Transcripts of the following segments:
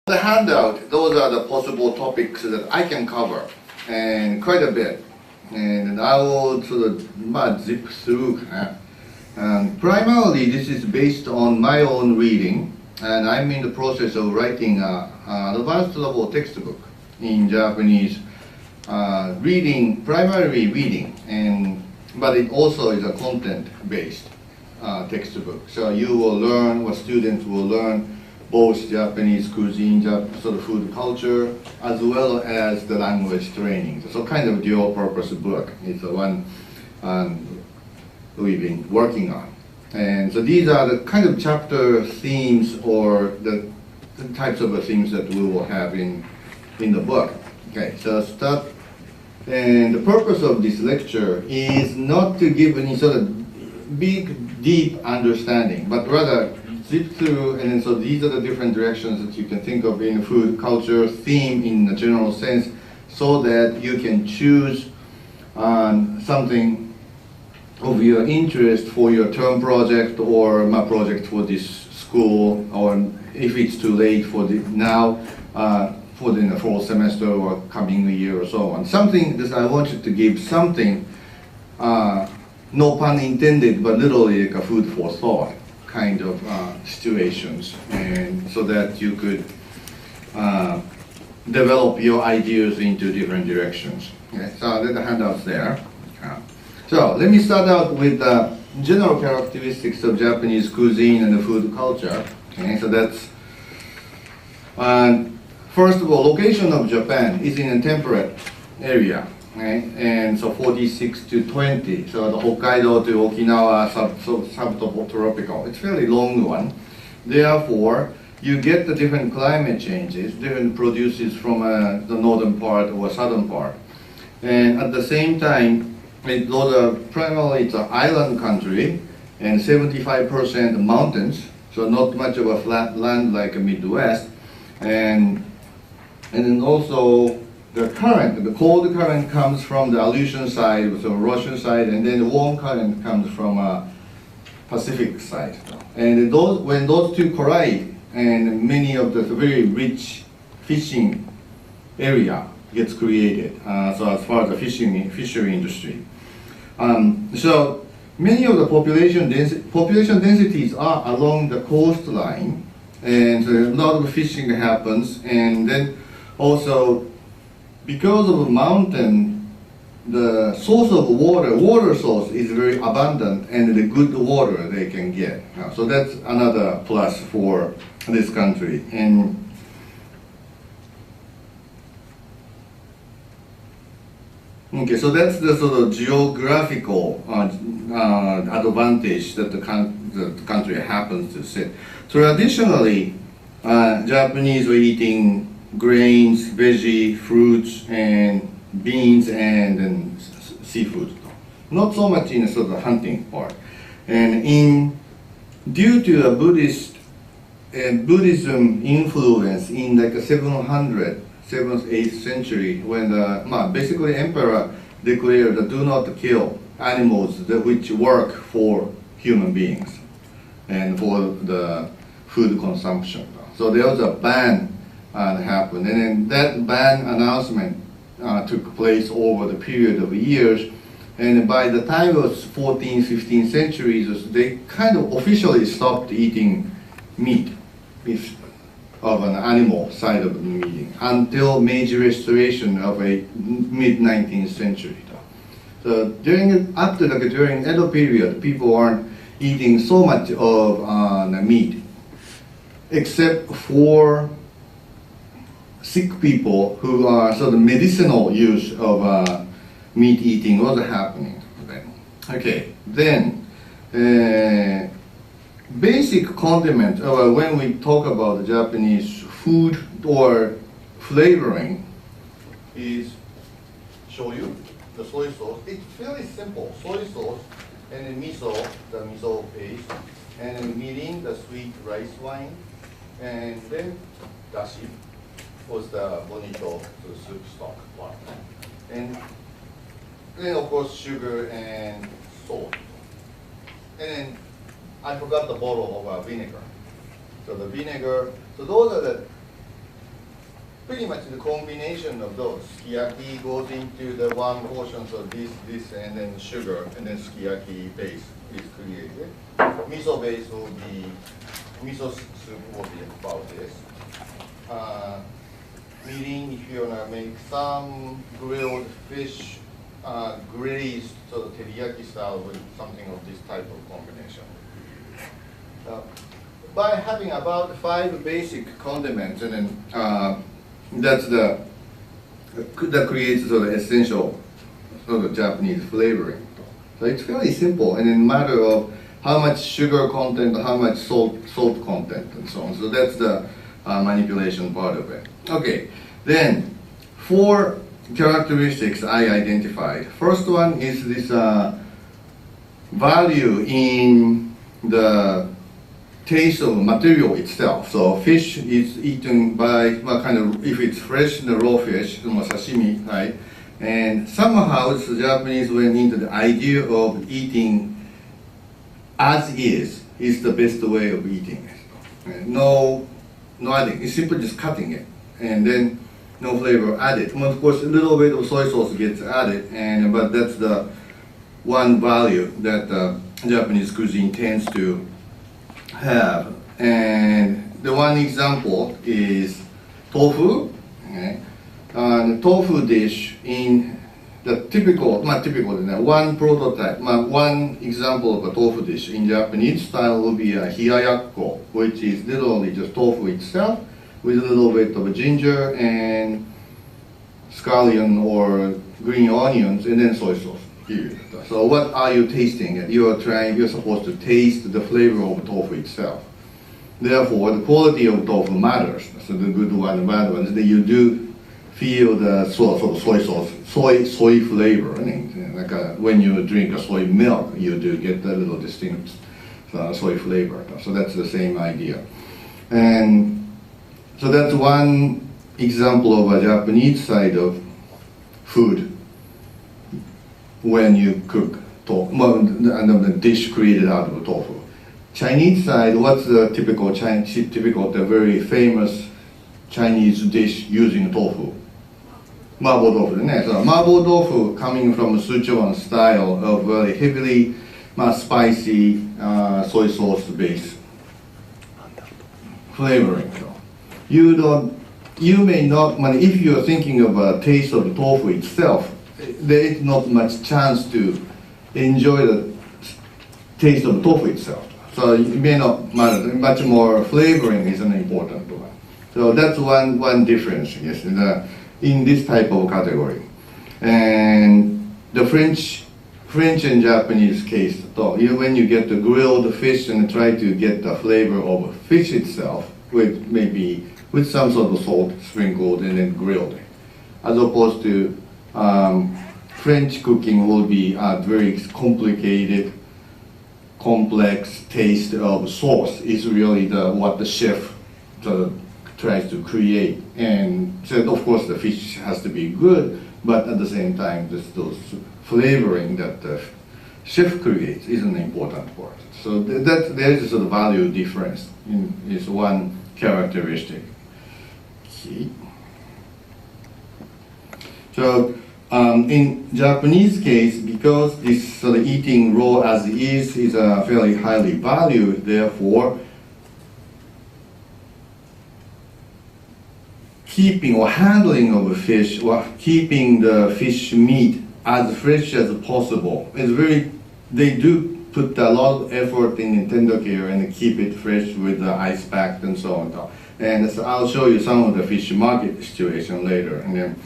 The handout, those are the possible topics that I can cover, and quite a bit. And I will sort of zip through. Primarily, this is based on my own reading, and I'm in the process of writing an advanced level textbook in Japanese, primarily reading, but it also is a content-based textbook. So you will learn, or students will learn, both Japanese cuisine, sort of food culture, as well as the language training. So kind of dual purpose book. It's the one we've been working on. And so these are the kind of chapter themes or the types of things that we will have in the book. Okay, so start. And the purpose of this lecture is not to give any sort of big, deep understanding, but rather zip through, and then so these are the different directions that you can think of in food, culture, theme in a general sense, so that you can choose something of your interest for your term project or my project for this school, or if it's too late for for the fall semester or coming year or so on. Something that I wanted to give something, no pun intended, but literally like a food for thought kind of situations, and so that you could develop your ideas into different directions. Okay, so the handouts there. So let me start out with the general characteristics of Japanese cuisine and the food culture. Okay, so that's first of all, location of Japan is in a temperate area. Okay? And so 46 to 20, so the Hokkaido to Okinawa subtropical. It's a fairly long one. Therefore, you get the different climate changes, different produces from the northern part or southern part. And at the same time, primarily it's an island country and 75% mountains, so not much of a flat land like a Midwest. And then also the cold current comes from the Aleutian side, so Russian side, and then the warm current comes from Pacific side. And when those two collide, and many of the very rich fishing area gets created. So as far as the fishery industry, so many of the population densities are along the coastline, and so a lot of fishing happens, and then also, because of a mountain, the source of water source is very abundant, and the good water they can get. So that's another plus for this country. And okay, so that's the sort of geographical advantage that the country happens to sit. Traditionally, Japanese were eating grains, veggie, fruits, and beans, and then seafood. Not so much in a sort of hunting part. And due to a Buddhism influence in like a 7th, 8th century, when basically emperor declared that do not kill animals which work for human beings and for the food consumption. So there was a ban happened, and then that ban announcement took place over the period of years, and by the time it was 14th, 15th centuries, they kind of officially stopped eating meat of an animal side of the meat until Meiji Restoration of a mid-19th century. So during Edo period, people aren't eating so much of meat, except for sick people who are sort of medicinal use of meat eating was happening then. Okay, then basic condiment, when we talk about Japanese food or flavoring, is shoyu, the soy sauce. It's fairly simple. Soy sauce, and then miso, the miso paste, and then mirin, the sweet rice wine, and then dashi was the bonito, the soup stock part. And then of course sugar and salt. And then I forgot the bottle of vinegar. So the vinegar, so those are the pretty much the combination of those. Sukiyaki goes into the one portion, so this, and then sugar, and then sukiyaki base is created. Miso base will be, miso soup will be about this. Mirin, if you want to make some grilled fish glazed, so the teriyaki style with something of this type of combination. By having about 5 basic condiments, and then that creates sort of essential sort of Japanese flavoring. So it's fairly simple, and in a matter of how much sugar content, how much salt content, and so on. So that's the manipulation part of it. Okay, then 4 characteristics I identified. First one is this value in the taste of material itself. So fish is eaten by kind of, if it's fresh, the raw fish, sashimi, right? And somehow the Japanese went into the idea of eating as is the best way of eating it. No adding. It's simply just cutting it, and then no flavor added. Well, of course, a little bit of soy sauce gets added, but that's the one value that Japanese cuisine tends to have. And the one example is tofu. Okay? The tofu dish in the typical, not typical, one prototype, one example of a tofu dish in Japanese style will be a hiyayakko, which is literally just tofu itself with a little bit of ginger and scallion or green onions and then soy sauce. Here. So what are you tasting? You're supposed to taste the flavor of tofu itself. Therefore, the quality of tofu matters. So the good one, the bad one, that you do feel the sort of soy sauce, soy flavor. Like when you drink a soy milk, you do get a little distinct soy flavor. So that's the same idea. And so that's one example of a Japanese side of food. When you cook tofu, the dish created out of tofu. Chinese side, what's the typical the very famous Chinese dish using tofu? Mabo tofu. So mabo tofu coming from Sichuan style of very heavily spicy soy sauce based flavoring. You may not, if you're thinking of a taste of the tofu itself, there is not much chance to enjoy the taste of tofu itself. So it may not matter. Much more flavoring is an important one. So that's one difference, yes, in this type of category. And the French and Japanese case, when you get the grilled fish and try to get the flavor of fish itself with some sort of salt sprinkled and then grilled, as opposed to French cooking will be a very complicated, complex taste of sauce is really what the chef tries to create. And so of course the fish has to be good, but at the same time those flavoring that the chef creates is an important part. So there's a sort of value difference is one characteristic. Okay. So in Japanese case, because this sort of eating raw as is fairly highly valued, therefore keeping or handling of a fish or keeping the fish meat as fresh as possible is they do put a lot of effort in tender care and keep it fresh with the ice packed and so on. And so I'll show you some of the fish market situation later. And then,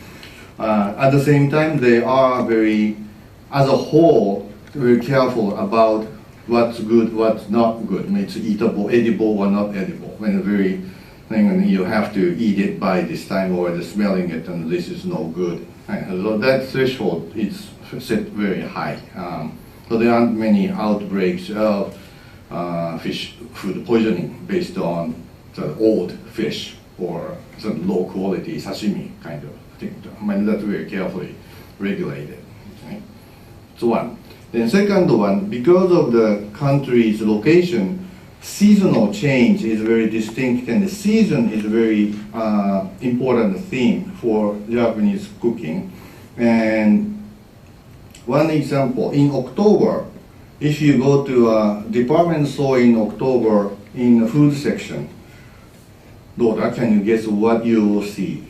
at the same time, they are as a whole, very careful about what's good, what's not good. It's eatable, edible, or not edible. When you have to eat it by this time, or the smelling it, and this is no good. So that threshold is set very high. So there aren't many outbreaks of fish food poisoning based on the old fish or some low quality sashimi kind of thing. That's very carefully regulated. Okay? So one. Then second one, because of the country's location, seasonal change is very distinct, and the season is a very important theme for Japanese cooking. And one example, in October, if you go to a department store in October in the food section, Dora, can you guess what you will see?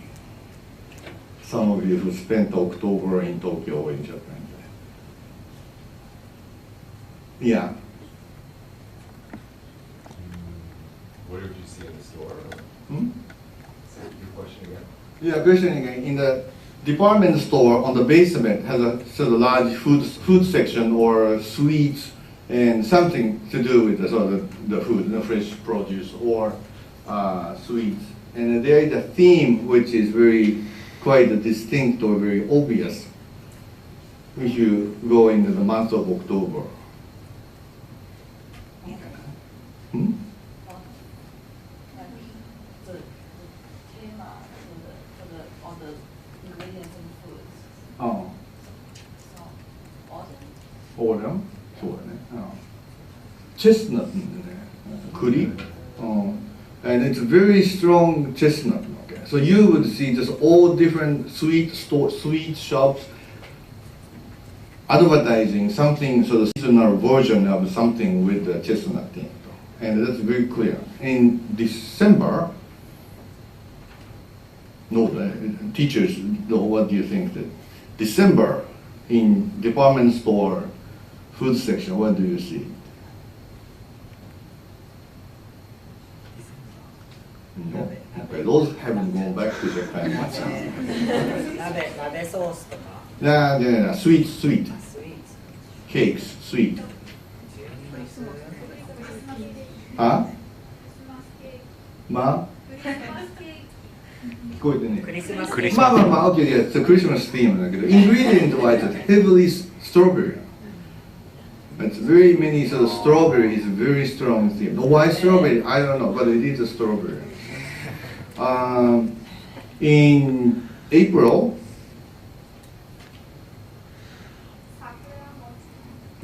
Some of you who spent October in Tokyo or in Japan. Yeah. What did you see in the store? Say your question again. Yeah, question again. In the department store on the basement has a sort of large food section or sweets and something to do with the sort of the food, the fresh produce or sweets. And there is a theme which is very quite distinct or very obvious if you go into the month of October. Hmm? Oh. Autumn? そうだね。Chestnut 栗 and it's very strong chestnut. Okay, so you would see just all different sweet shops advertising something sort of seasonal version of something with the chestnut thing, and that's very clear. In December, no, teachers, what do you think that December in department store food section, what do you see? No? Okay, those haven't gone back to Japan much. Yeah, sweet. Cakes, sweet. Huh? Ma? 聞こえてね。Okay, yeah, it's a Christmas theme だけど、ingredient wise, it's heavily strawberry. It's very many sort of strawberry is a very strong theme. Why strawberry? I don't know, but it is a strawberry. In April,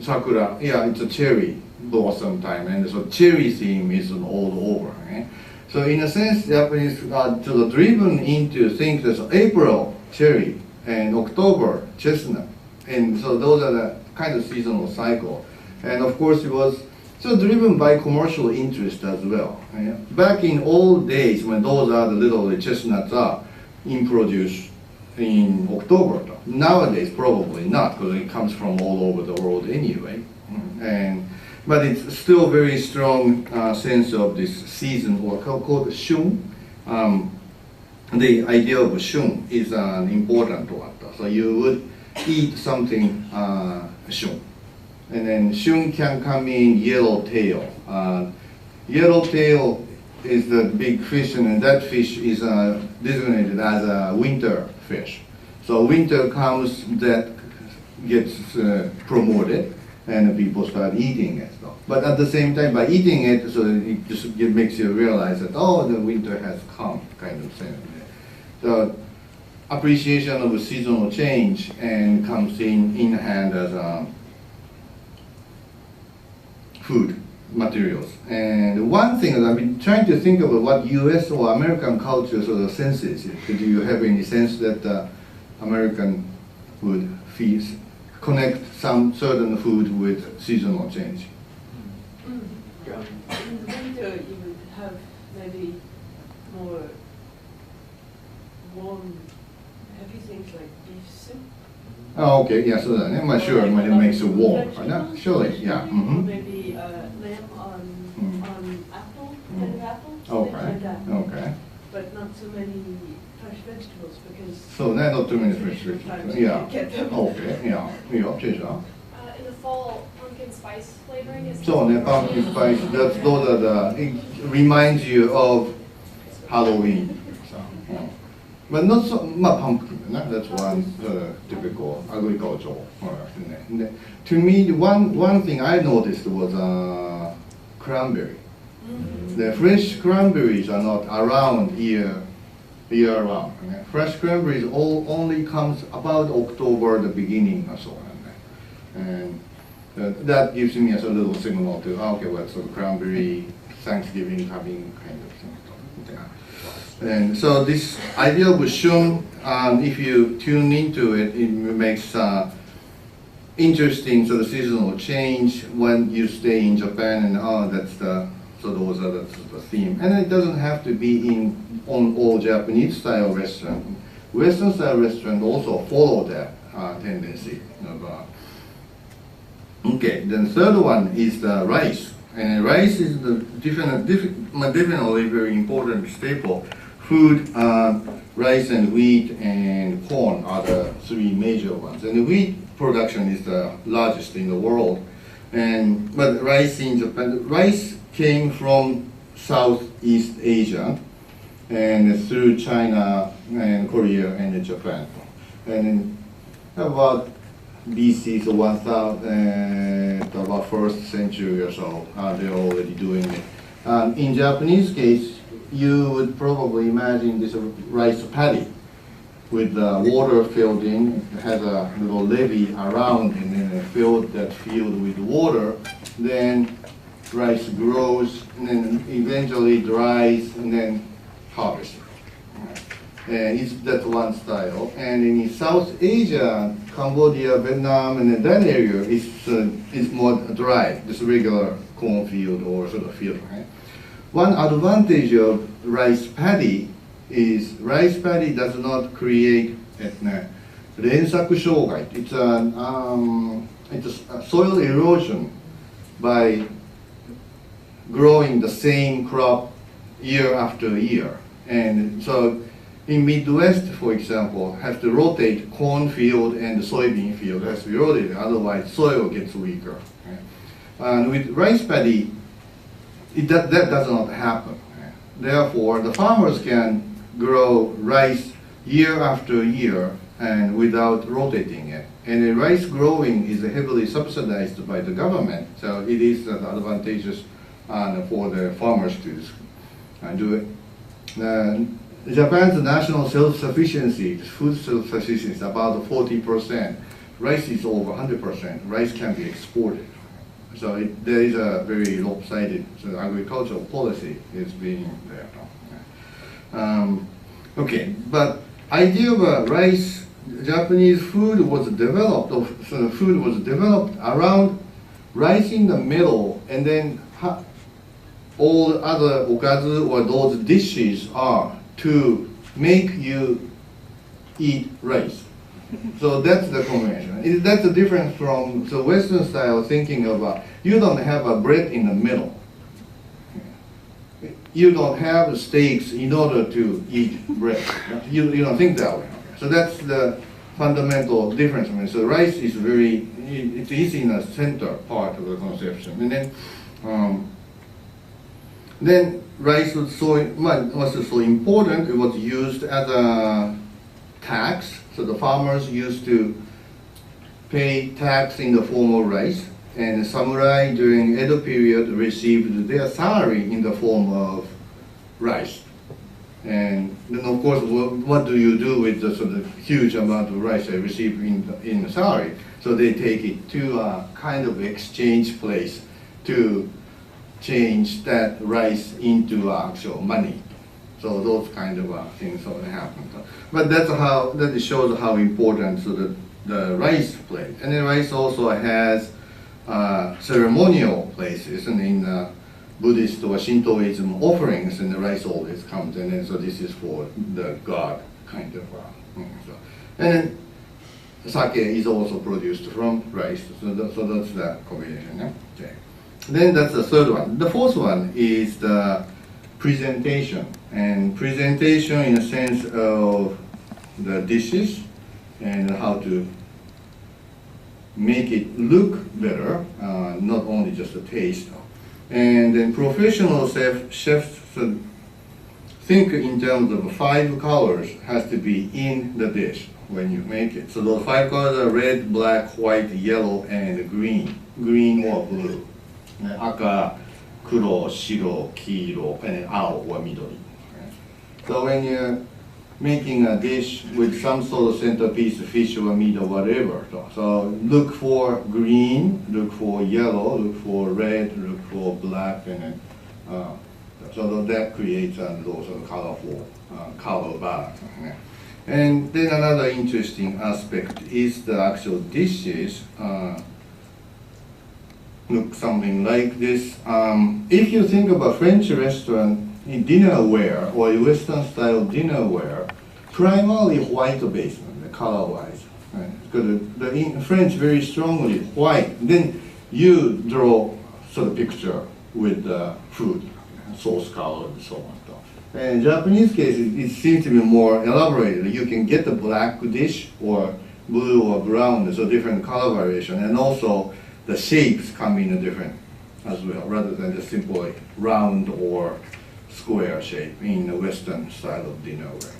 Sakura, yeah, it's a cherry blossom time, and so cherry theme is all over. Eh? So in a sense, Japanese are sort of driven into things as April cherry and October chestnut, and so those are the kind of seasonal cycle. And of course, it was so driven by commercial interest as well. Yeah? Back in old days, when those are the little chestnuts are in produce in October. Nowadays, probably not, because it comes from all over the world anyway. But it's still very strong sense of this season, or called shun. The idea of shun is an important one. So you would eat something shun. And then shun can come in yellowtail. Yellowtail is the big fish, and that fish is designated as a winter fish. So winter comes, that gets promoted, and people start eating it. But at the same time, by eating it, so it makes you realize that, oh, the winter has come, kind of thing. So appreciation of a seasonal change and comes in hand as food materials. And one thing is I've been trying to think about what U.S. or American culture sort of senses. Do you have any sense that American would connect some certain food with seasonal change? In the winter, you would have maybe more warm, heavy things like beef soup. Oh, okay, yeah, so that, yeah, sure, when it makes it warm, right? Surely, yeah. Mm-hmm. Maybe lamb on apple, and apple, okay. like that. Okay. But not so many fresh vegetables because. So not too many fresh vegetables. Yeah. Okay, yeah. In the fall, pumpkin spice flavoring is. So pumpkin spice. Those are it reminds you of Halloween. So, yeah. But not so pumpkin. That's one typical agricultural. To me, one thing I noticed was cranberry. The fresh cranberries are not around year round. Fresh cranberries only comes about October, the beginning or so. And That gives me a sort of little signal to, okay, well, sort of cranberry, Thanksgiving having kind of thing. And so this idea of shun, if you tune into it, it makes interesting sort of seasonal change when you stay in Japan, and that's the so those are the theme. And it doesn't have to be on all Japanese style restaurant. Western style restaurant also follow that tendency. Okay, then the third one is the rice. And rice is the definitely very important staple. Food, rice and wheat and corn are the three major ones. And the wheat production is the largest in the world. But rice in Japan, rice came from Southeast Asia and through China and Korea and Japan. And about BC, so 1000, about first century or so, they're already doing it. In Japanese case, you would probably imagine this rice paddy with water filled in. It has a little levee around and then filled that field with water. Then rice grows and then eventually dries and then harvested. That's one style. And in South Asia, Cambodia, Vietnam, and that area is more dry, just regular cornfield or sort of field. Right? One advantage of rice paddy is rice paddy does not create rensaku shogai. It's a soil erosion by growing the same crop year after year. And so in Midwest, for example, have to rotate cornfield and soybean field has to be rotated, otherwise soil gets weaker. Right? And with rice paddy, that does not happen. Right? Therefore, the farmers can grow rice year after year and without rotating it. And the rice growing is heavily subsidized by the government, so it is advantageous for the farmers to do it. Japan's national self-sufficiency, food self-sufficiency, is about 40%. Rice is over 100%. Rice can be exported. So there is a very lopsided agricultural policy is being there. Okay, but idea of rice, Japanese food was developed, around rice in the middle, and then all other okazu or those dishes are to make you eat rice. So that's the combination. That's the difference from the Western style thinking of you don't have a bread in the middle. You don't have steaks in order to eat bread. You don't think that way. So that's the fundamental difference. So rice is it is in the center part of the conception. And then rice was so important, it was used as a tax. So the farmers used to pay tax in the form of rice, and the samurai during Edo period received their salary in the form of rice. And then of course, what do you do with the sort of huge amount of rice they receive in the salary? So they take it to a kind of exchange place to change that rice into actual money. So those kind of things happen. But that shows how important the rice plays. And the rice also has ceremonial places, and in Buddhist or Shintoism offerings, and the rice always comes, and then so this is for the god kind of. And then sake is also produced from rice, so that's the combination. Yeah? Okay. Then that's the third one. The fourth one is the presentation, and presentation in a sense of the dishes and how to make it look better, not only just the taste. And then professional chefs think in terms of 5 colors has to be in the dish when you make it. So those 5 colors are red, black, white, yellow, and green. Green or blue. 赤、黒、白、黄色, and 青 or 緑. So when you making a dish with some sort of centerpiece, fish or meat or whatever. So look for green, look for yellow, look for red, look for black, and then so that creates a sort of colorful color balance. And then another interesting aspect is the actual dishes. Look something like this. If you think of a French restaurant in dinnerware or Western style dinnerware, primarily white base, color-wise. Right? Because in French very strongly white. Then you draw sort of picture with the food, sauce color and so on. In Japanese case, it seems to be more elaborated. You can get the black dish or blue or brown, so different color variation, and also the shapes come in a different as well, rather than just simply round or square shape in the Western style of dinnerware.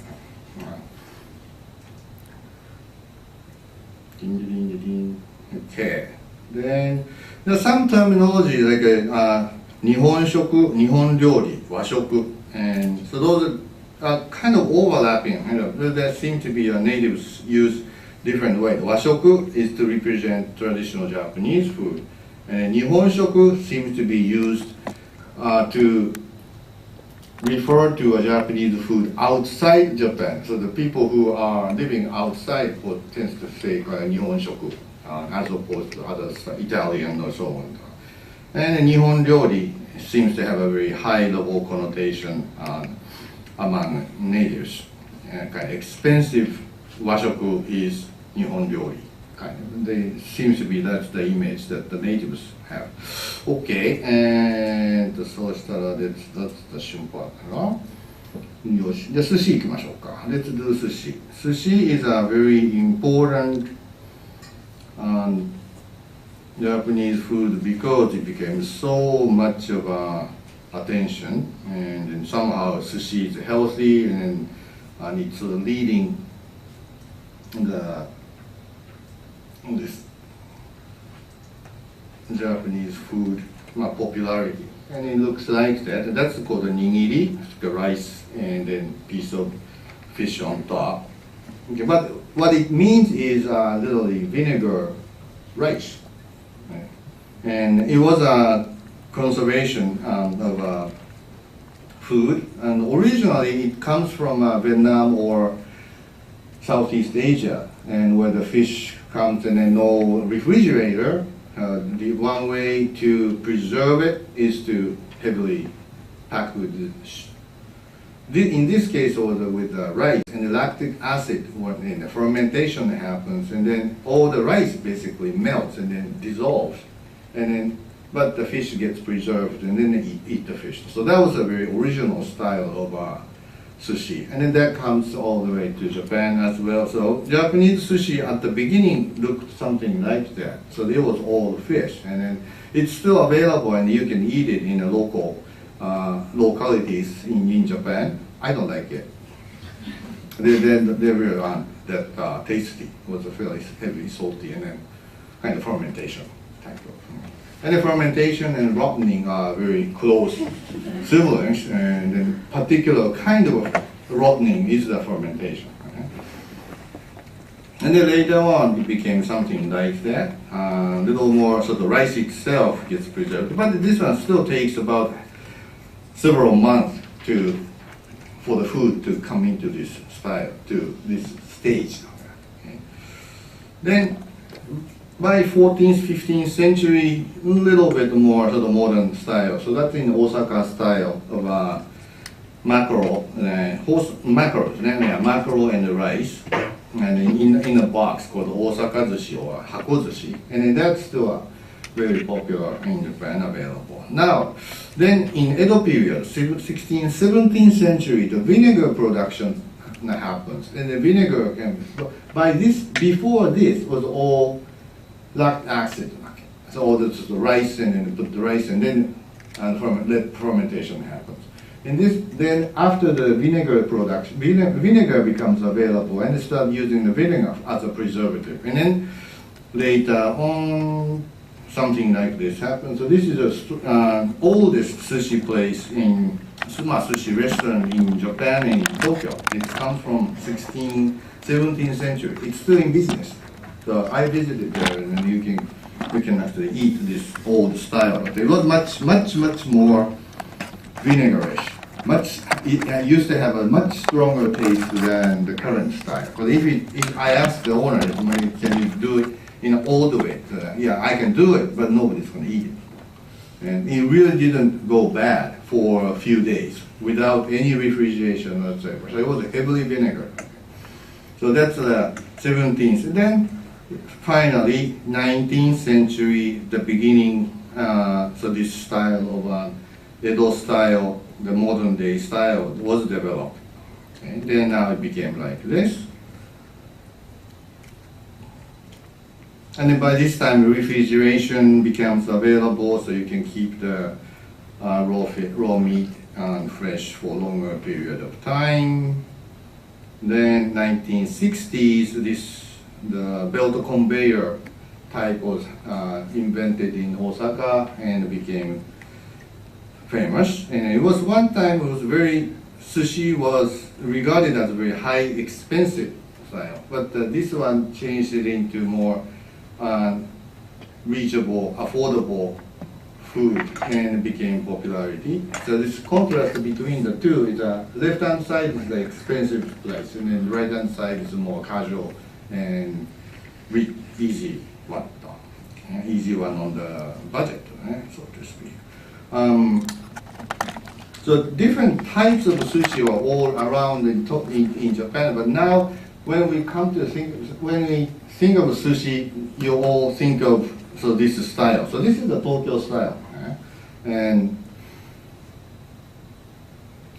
Okay. Then there's some terminology like 日本食、日本料理、和食, and so those are kind of overlapping. There seem to be natives use different way. 和食 is to represent traditional Japanese food, and 日本食 seems to be used to refer to a Japanese food outside Japan. So the people who are living outside tends to say 日本食 as opposed to others, Italian or so on. And 日本料理 seems to have a very high level connotation among natives. Kind of expensive 和食 is 日本料理. Kind of. They seems to be that's the image that the natives have. Okay, and そうしたら that's the 瞬間かな。よし、じゃあ寿司行きましょうか。Let's do 寿司. Sushi is a very important Japanese food because it became so much of attention, and then somehow sushi is healthy, and it's leading this Japanese food popularity, and it looks like that. That's called a nigiri, the rice and then piece of fish on top. Okay, but what it means is literally vinegar rice. And it was a conservation of food, and originally it comes from Vietnam or Southeast Asia, and where the fish comes and then no refrigerator, the one way to preserve it is to heavily pack with in this case also with rice and lactic acid, when the fermentation happens, and then all the rice basically melts and then dissolves. And then, but the fish gets preserved, and then they eat the fish. So that was a very original style of sushi, and then that comes all the way to Japan as well. So Japanese sushi at the beginning looked something like that. So there was all fish, and then it's still available, and you can eat it in the local localities in Japan. I don't like it. They were that tasty. It was a fairly heavy, salty, and then kind of fermentation. And the fermentation and rotting are very close siblings, and then particular kind of rotting is the fermentation. And then later on it became something like that. A little more, so the rice itself gets preserved, but this one still takes about several months for the food to come into this style, to this stage. Okay. Then by 14th, 15th century, a little bit more sort of modern style. So that's in Osaka style of mackerel, mackerel and rice, and in a box called Osaka zushi or hako zushi, and then that's still very popular in Japan, available. Now, then in Edo period, 16th, 17th century, the vinegar production happens, and the vinegar before this was all lactic acid. So all this is the rice, and then put the rice, and then fermentation happens. And then after the vinegar production, vinegar becomes available, and they start using the vinegar as a preservative. And then later on, something like this happens. So this is the oldest sushi place in sushi restaurant in Japan and in Tokyo. It comes from 17th century. It's still in business. So I visited there, and you can actually eat this old style. But it was much more vinegarish. It used to have a much stronger taste than the current style. But if I asked the owner, can you do it in an old way? Yeah, I can do it, but nobody's going to eat it. And it really didn't go bad for a few days without any refrigeration whatsoever. So it was heavily vinegar. So that's the 17th. And then finally, 19th century, the beginning, so this style of Edo style, the modern day style was developed. Okay? Then now it became like this. And then by this time, refrigeration becomes available, so you can keep the raw meat fresh for a longer period of time. Then 1960s, the belt conveyor type was invented in Osaka and became famous. And it was one time, sushi was regarded as a very high expensive style, but this one changed it into more reachable, affordable food and became popularity. So this contrast between the two is left-hand side is the expensive place, and then right-hand side is more casual and easy one. Easy one on the budget, so to speak. So different types of sushi are all around in Japan, but now when we think of sushi, you all think of this style. So this is the Tokyo style. And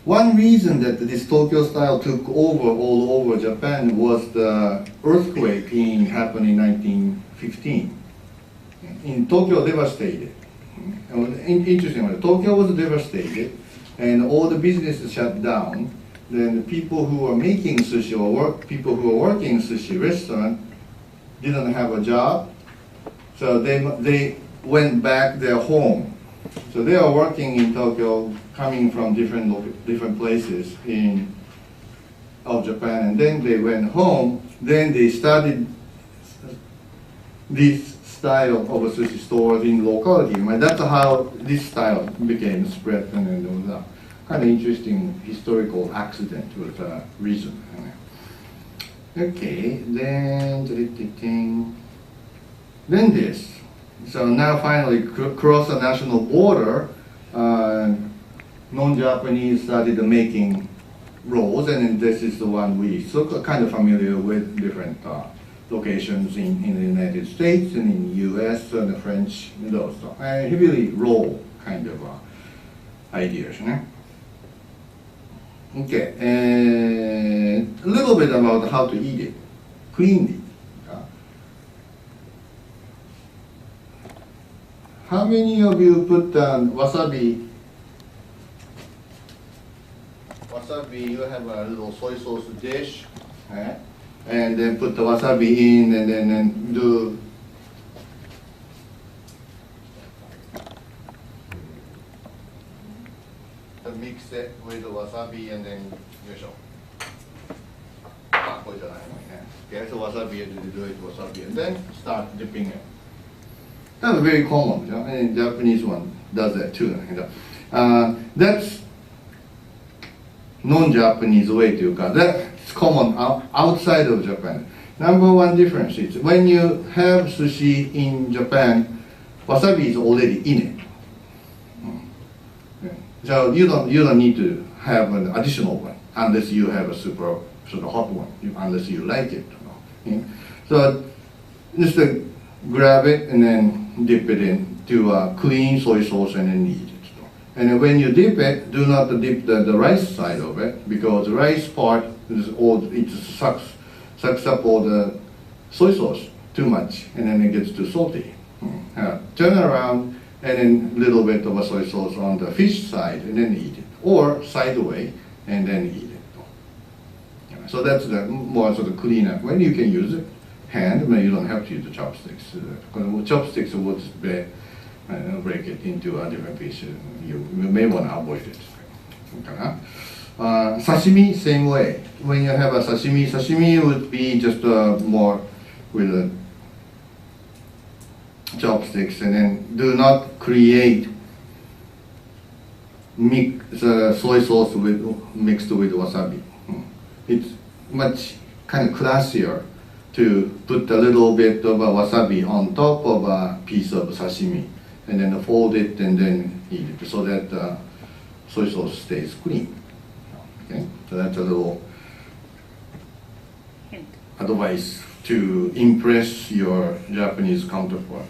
one reason that this Tokyo style took over all over Japan was the earthquake happened in 1915. In Tokyo, devastated. Interesting, Tokyo was devastated, and all the businesses shut down. Then the people who are making sushi or people who are working in sushi restaurant didn't have a job, so they went back their home. So they are working in Tokyo, coming from different places of Japan, and then they went home. Then they started this style of a sushi store in locality. That's how this style became spread, and then there was a kind of interesting historical accident with a reason. Okay, then this. So now finally, across the national border, non-Japanese started making rolls, and then this is the one we kind of familiar with different locations in the United States and in the US and the French, those heavily roll kind of ideas. Okay, and a little bit about how to eat it cleanly. How many of you put wasabi? Wasabi, you have a little soy sauce dish, and then put the wasabi in, and then do mix it with the wasabi, and then get the wasabi and do it wasabi, and then start dipping it. That's very common, and the Japanese one does that too. That's non-Japanese way to cut. That's common outside of Japan. Number one difference is when you have sushi in Japan, wasabi is already in it. So you don't need to have an additional one unless you have a super sort of hot one, unless you like it. So just grab it and then dip it into clean soy sauce and then eat it. And then when you dip it, do not dip the rice side of it, because the rice part it sucks up all the soy sauce too much, and then it gets too salty. Turn around and then a little bit of a soy sauce on the fish side and then eat it, or sideways and then eat it. So that's the more sort of cleaner. When you can use it, hand, you don't have to use the chopsticks. Because chopsticks would break it into different pieces. You may want to avoid it. Sashimi, same way. When you have a sashimi would be just more with a chopsticks, and then do not create soy sauce mixed with wasabi. It's much kind of classier to put a little bit of wasabi on top of a piece of sashimi, and then fold it and then eat it, so that soy sauce stays clean. Okay, so that's a little advice to impress your Japanese counterpart.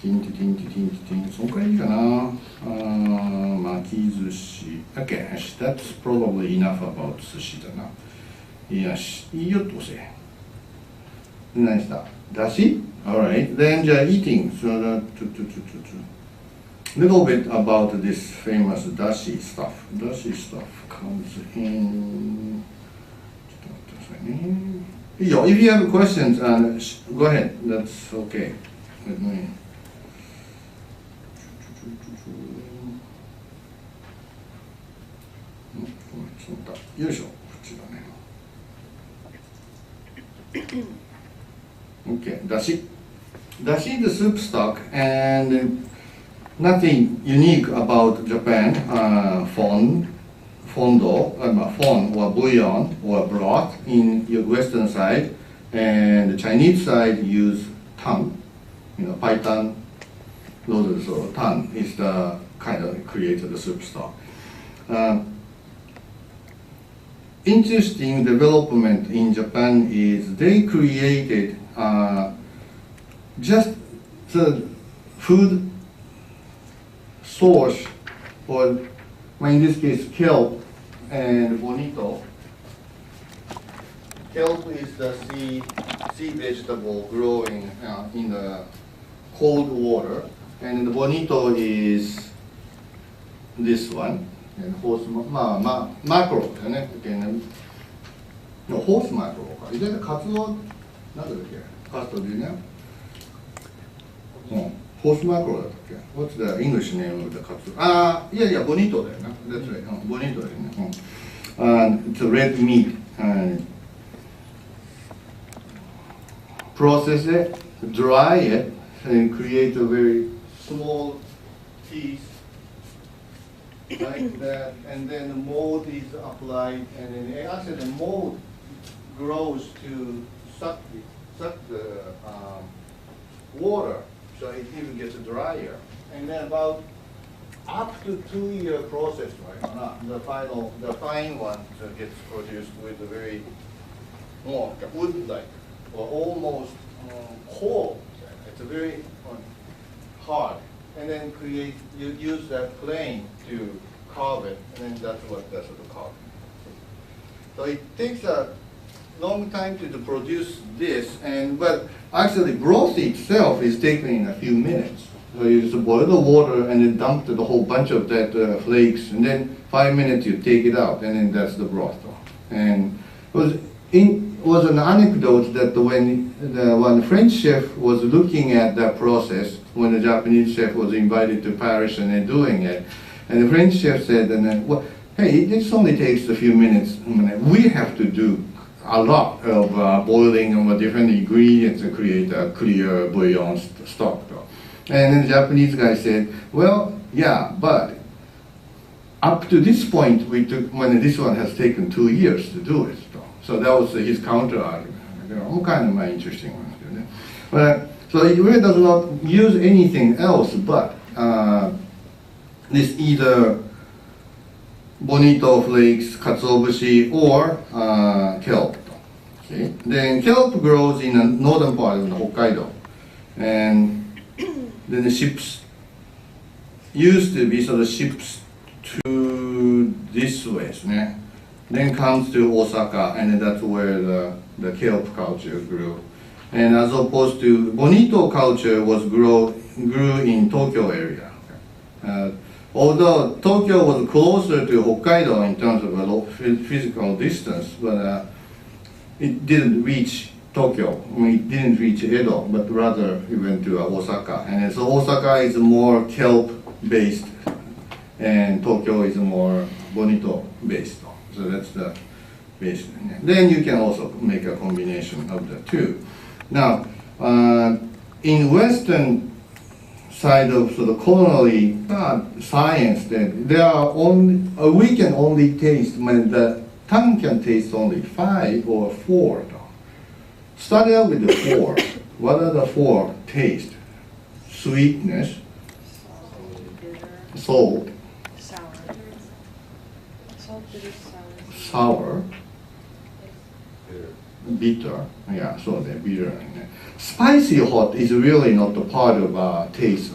そんくらいいいかな。巻き寿司。Okay, that's probably enough about 寿司だな。よし、いいよって押せ。何した？だし？ Alright, then じゃあ eating. So little bit about this famous dashi stuff. Dashi stuff comes in. ちょっと待ってくださいね。いいよ。If you have questions, go ahead. That's okay with me. よいしょ。こっちだね。Okay. Dashi. Dashi is the soup stock, and nothing unique about Japan. Fond or bouillon or broth in your western side, and the Chinese side use tang. Paitan noodles or tang is the kind of created the soup stock. Interesting development in Japan is they created just the food source, or in this case kelp and bonito. Kelp is the sea vegetable growing in the cold water, and the bonito is this one. And horse mackerel だよね。ホースマクロか。いずれカツオなんだっけ？カツオでね。ホースマクロだったっけ？ What's the English name of the カツオ？いやいやボニートだよな。That's right. ボニートだよね。It's a red meat. Process it, dry it, and create a very small piece. Like that, and then the mold is applied, and then actually the mold grows to suck the water, so it even gets drier. And then about up to 2-year process, right? The fine one gets produced with a very more wood-like or almost cold. It's a very hard. And then you use that plane to carve it, and then that's what carve. So it takes a long time to produce this, but actually broth itself is taken in a few minutes. So you just boil the water and then dump the whole bunch of that flakes, and then 5 minutes you take it out, and then that's the broth. And it was an anecdote that when one French chef was looking at that process, when the Japanese chef was invited to Paris and they're doing it, and the French chef said, well, hey, this only takes a few minutes. We have to do a lot of boiling of different ingredients to create a clear bouillon stock. And then the Japanese guy said, well, yeah, but up to this point, when this one has taken 2 years to do it. So that was his counter argument. All kind of interesting ones. But so it really does not use anything else but this either bonito flakes, katsuobushi, or kelp. Okay? Then kelp grows in the northern part of the Hokkaido, and then the ships used to be sort of ships to this way. Then comes to Osaka, and that's where the kelp culture grew. And as opposed to bonito culture grew in Tokyo area. Although Tokyo was closer to Hokkaido in terms of physical distance, but it didn't reach Tokyo. It didn't reach Edo, but rather it went to Osaka. And so Osaka is more kelp-based and Tokyo is more bonito based. So that's the base. Then you can also make a combination of the two. Now, in Western side of sort of culinary science, then there are only we can only taste when the tongue can taste only 5 or 4. Start out with the 4. What are the 4 tastes? Sweetness, salt, sour, bitter. Yeah, so the bitter. Spicy hot is really not a part of taste.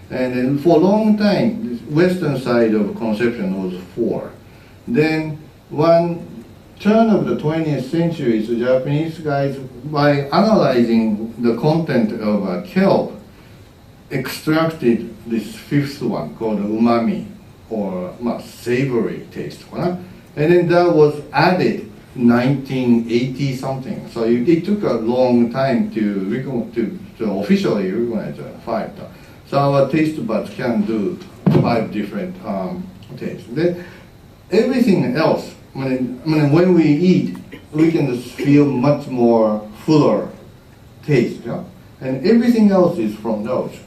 And then for a long time, this Western side of conception was 4. Then one turn of the 20th century, so Japanese guys, by analyzing the content of kelp, extracted this 5th one called umami, or savory taste. And then that was added 1980 something. So it took a long time to officially recognize the 5. So our taste buds can do 5 different tastes. Then everything else, when we eat, we can just feel much more fuller taste. Yeah? And everything else is from those.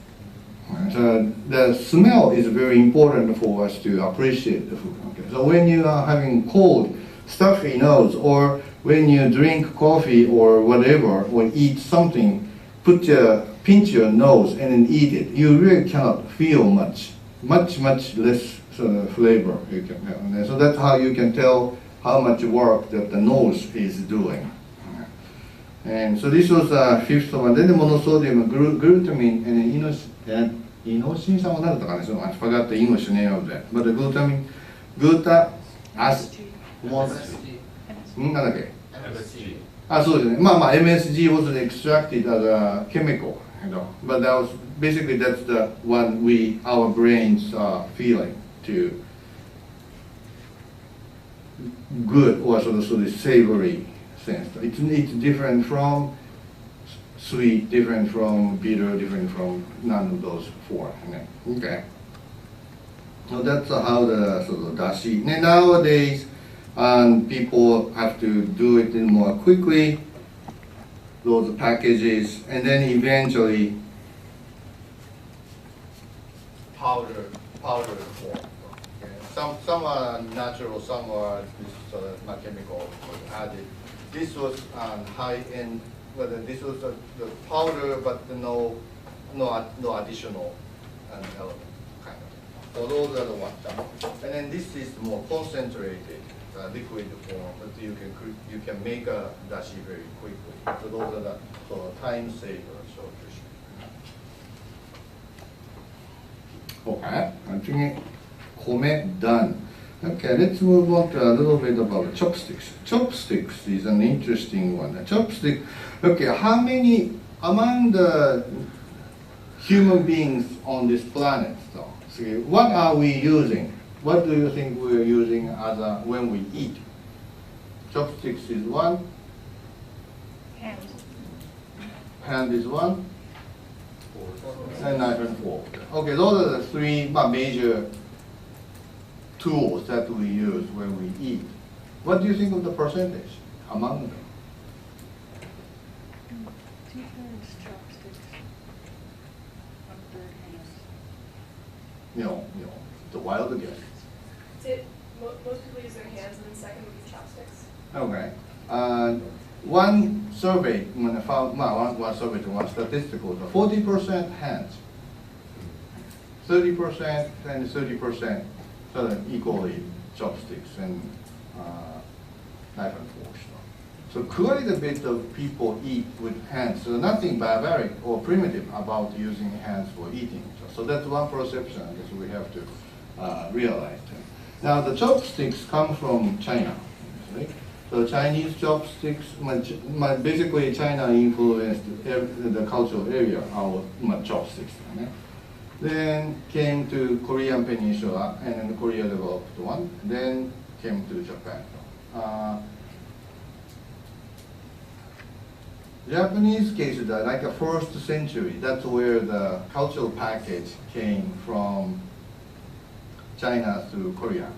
So the smell is very important for us to appreciate the food. Okay? So when you are having cold, stuffy nose, or when you drink coffee or whatever, or eat something, pinch your nose and then eat it. You really cannot feel much less flavor you can have. And so that's how you can tell how much work that the nose is doing. And so this was the 5th one. Then the monosodium glutamine and inosine, I forgot the English name of that. But the glutamine, MSG. MSG was extracted as a chemical, but that was basically that's the one our brains are feeling to good or sort of savory sense. It's different from sweet, different from bitter, different from none of those 4. Okay. So that's how the sort of dashi. Nowadays, people have to do it more quickly, those packages, and then eventually powder form. Okay. Some are natural, some are sort of chemical added. This was high-end, whether this was the powder, but no additional element. So those are the ones. And then this is more concentrated liquid form, but you can make a dashi very quickly. So those are the sort of time saver solution. Okay, continuing. Kome done. Okay, let's move on to a little bit about chopsticks. Chopsticks is an interesting one. Chopstick. Okay, how many among the human beings on this planet, though? So what are we using? What do you think we're using as when we eat? Chopsticks is one. Hand is one. And knife and fork. Okay, those are the 3 major tools that we use when we eat. What do you think of the percentage among them? 2/3 chopsticks, 1/3 hands. The wild guess. Most people use their hands, and then second would be chopsticks. Okay. One survey, when I found one survey to one statistical, 40% hands, 30% and 30% sort of equally chopsticks and knife and forks. So quite a bit of people eat with hands. So nothing barbaric or primitive about using hands for eating. So that's one perception I guess we have to realize. Now the chopsticks come from China. Right? So Chinese chopsticks, basically China influenced the cultural area, our chopsticks. Right? Then came to Korean Peninsula, and then Korea developed one. Then came to Japan. Japanese cases are like a 1st century. That's where the cultural package came from China through Korea.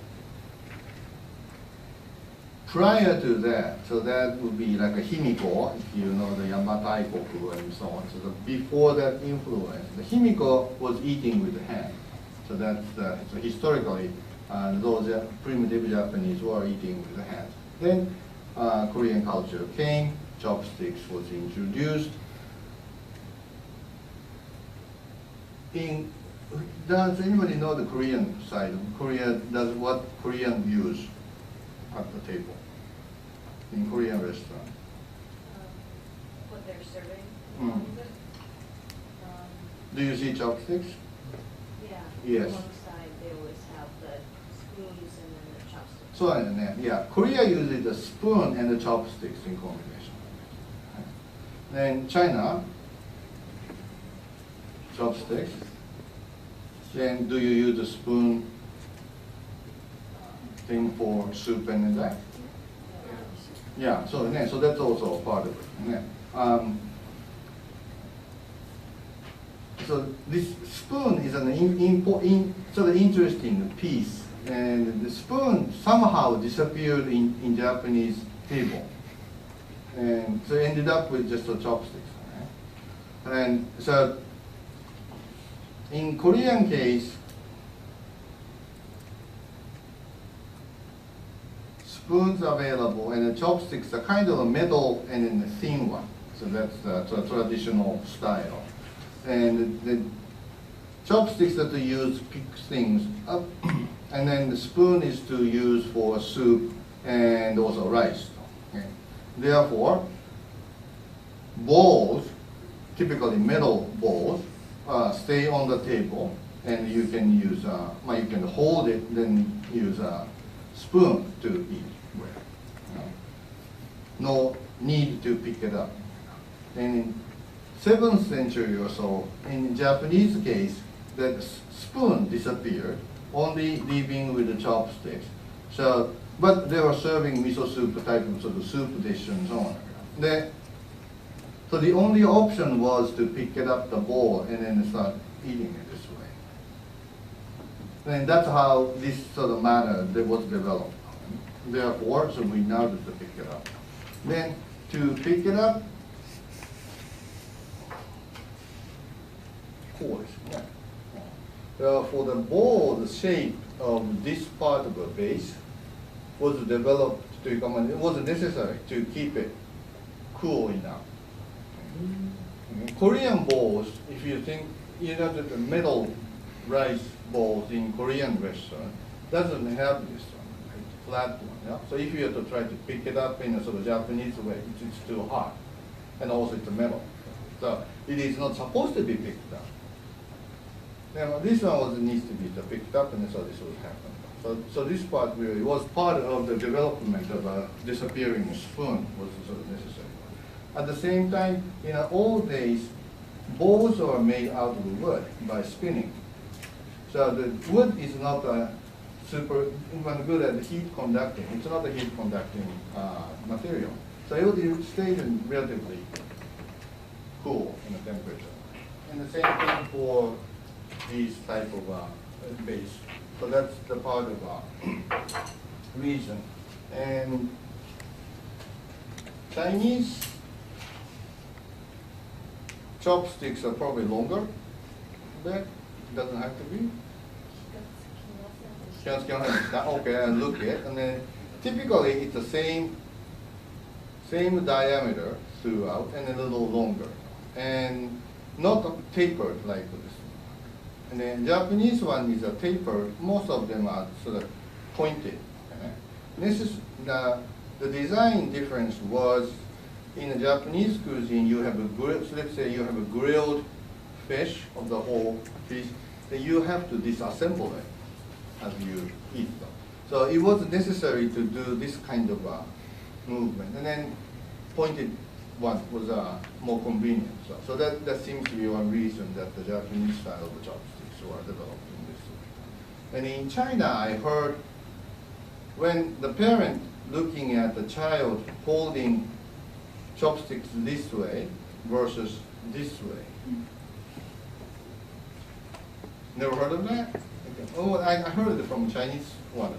Prior to that, so that would be like a himiko, if you know the Yamataikoku and so on. So before that influence, the himiko was eating with the hand. So that's so historically, those primitive Japanese were eating with the hands. Then Korean culture came, chopsticks was introduced. Does anybody know the Korean side? Korea does what Korean use at the table in Korean restaurant? What they're serving. Mm. Do you see chopsticks? Yeah. Yes. Alongside, they always have the spoons and then the chopsticks. So yeah, Korea uses the spoon and the chopsticks in combination. Then China, chopsticks. Then do you use the spoon thing for soup and that? Yeah, so that's also a part of it. So this spoon is an sort of interesting piece, and the spoon somehow disappeared in Japanese table, and so ended up with just the chopsticks. Right? And so in Korean case, spoons available and the chopsticks are kind of a metal and then a thin one. So that's the traditional style. And the chopsticks that to use pick things up, and then the spoon is to use for soup and also rice. Okay. Therefore, bowls, typically metal bowls, stay on the table, and you can use, you can hold it, then use a spoon to eat with. No need to pick it up. And in 7th century or so, in Japanese case, the spoon disappeared, only leaving with the chopsticks. So, but they were serving miso soup type of sort of soup dish and so on. So the only option was to pick it up the bowl and then start eating it this way. And that's how this sort of manner that was developed. Therefore, so we know that to pick it up. Then to pick it up, for the bowl, the shape of this part of the base was developed to come, and it wasn't necessary to keep it cool enough. Korean bowls, if you think, you know that the metal rice bowls in Korean restaurant doesn't have this one, right? Flat one. Yeah? So if you have to try to pick it up in a sort of Japanese way, it's too hard, and also it's metal. So it is not supposed to be picked up. Now this one needs to be picked up, and so this will happen. So this part really was part of the development of a disappearing spoon was sort of necessary. At the same time, in the old days, bowls are made out of wood by spinning. So the wood is not super even good at heat conducting. It's not a heat conducting material. So it stays relatively cool in the temperature. And the same thing for these type of base. So that's the part of reason. And Chinese chopsticks are probably longer, but it doesn't have to be. Okay, and look it, and then typically it's the same diameter throughout, and a little longer, and not tapered like this. And then Japanese one is a tapered. Most of them are sort of pointed. Okay? This is the design difference was in the Japanese cuisine. You have a grilled. So let's say you have a grilled fish of the whole fish. Then you have to disassemble it as you eat them. So it was necessary to do this kind of movement. And then pointed one was more convenient. So that seems to be one reason that the Japanese style of the chopsticks were developed in this way. And in China, I heard when the parent looking at the child holding chopsticks this way versus this way. Never heard of that? Oh, I heard it from Chinese one.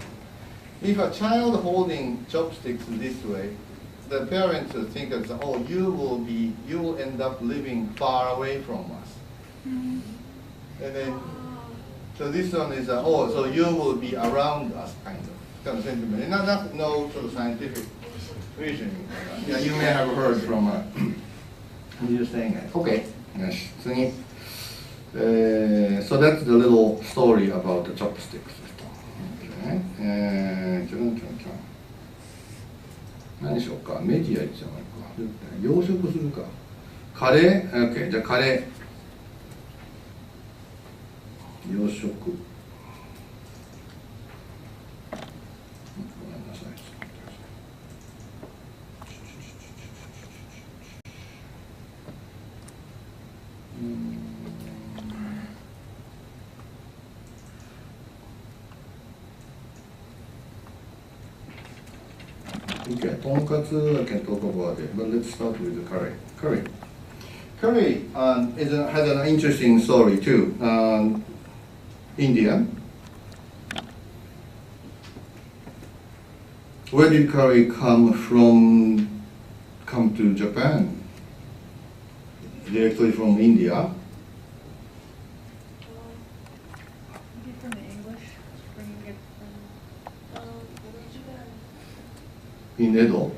If a child holding chopsticks this way, the parents will think that, oh, you will end up living far away from us. And then, so this one is, oh, so you will be around us, kind of sentiment. And no sort of scientific reasoning. Yeah, you may have heard from you saying that. Okay. Yes. So that's the little story about the chopsticks. Okay. 何しようか、メディア行っちゃうか、洋食するか、カレー、OK、じゃあカレー、洋食。Okay, とんかつ I can talk about it, but let's start with the curry. Curry has an interesting story too. India. Where did curry come to Japan? Directly from India. Maybe from the English, bringing it In Edo.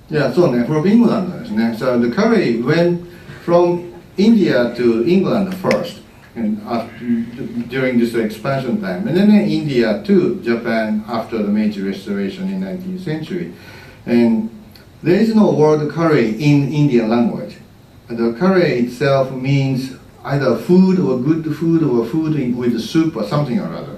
Yeah, so from England ですね。So the curry went from India to England first, and during this expansion time, and then India to Japan after the Meiji Restoration in 19th century. And there is no word curry in Indian language. The curry itself means either food or good food or food with soup or something or other.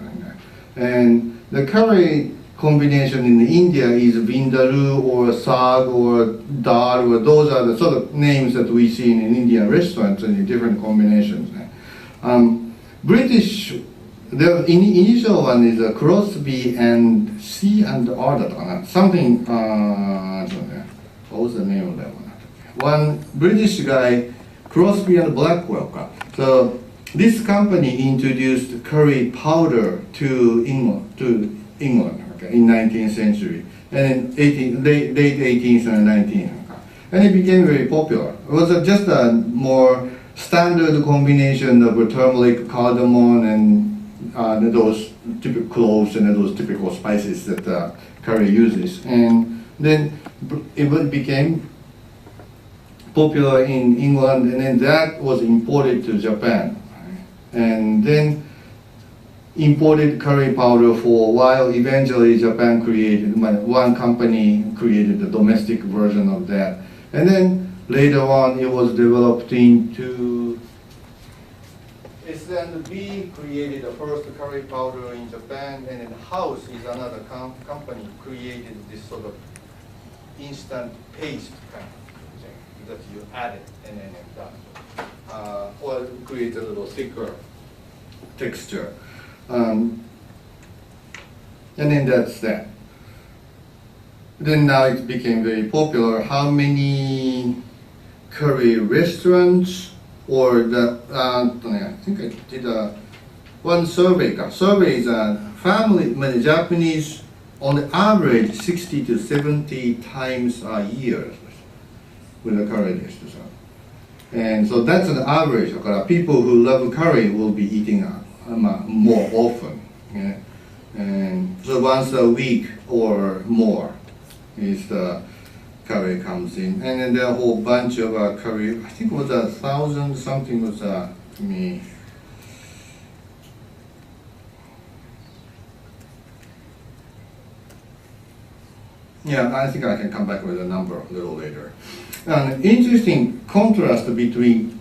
And the curry combination in India is vindaloo or sag or dal, or those are the sort of names that we see in Indian restaurants in different combinations. British, the initial one is Crosby and C and R, something, what was the name of that one? One British guy, Crosby and Blackwell. So this company introduced curry powder to England in 19th century, and in late 18th and 19th. And it became very popular. It was just a more standard combination of turmeric, cardamom, and those typical cloves and those typical spices that curry uses. And then it became popular in England, and then that was imported to Japan. And then imported curry powder for a while. Eventually Japan created, one company created the domestic version of that. And then later on it was developed into, S&B created the first curry powder in Japan, and then House is another company created this sort of instant paste kind of thing that you add it and then it's done. Or create a little thicker texture. And then that's that. Then now it became very popular. How many curry restaurants or the, I think I did one survey. Survey is a family, Japanese, on the average 60 to 70 times a year with a curry dish. And so that's an average. People who love curry will be eating more often. Yeah? And so once a week or more is the curry comes in. And then there are a whole bunch of curry, I think it was 1,000 something was me. Yeah, I think I can come back with a number a little later. An interesting contrast between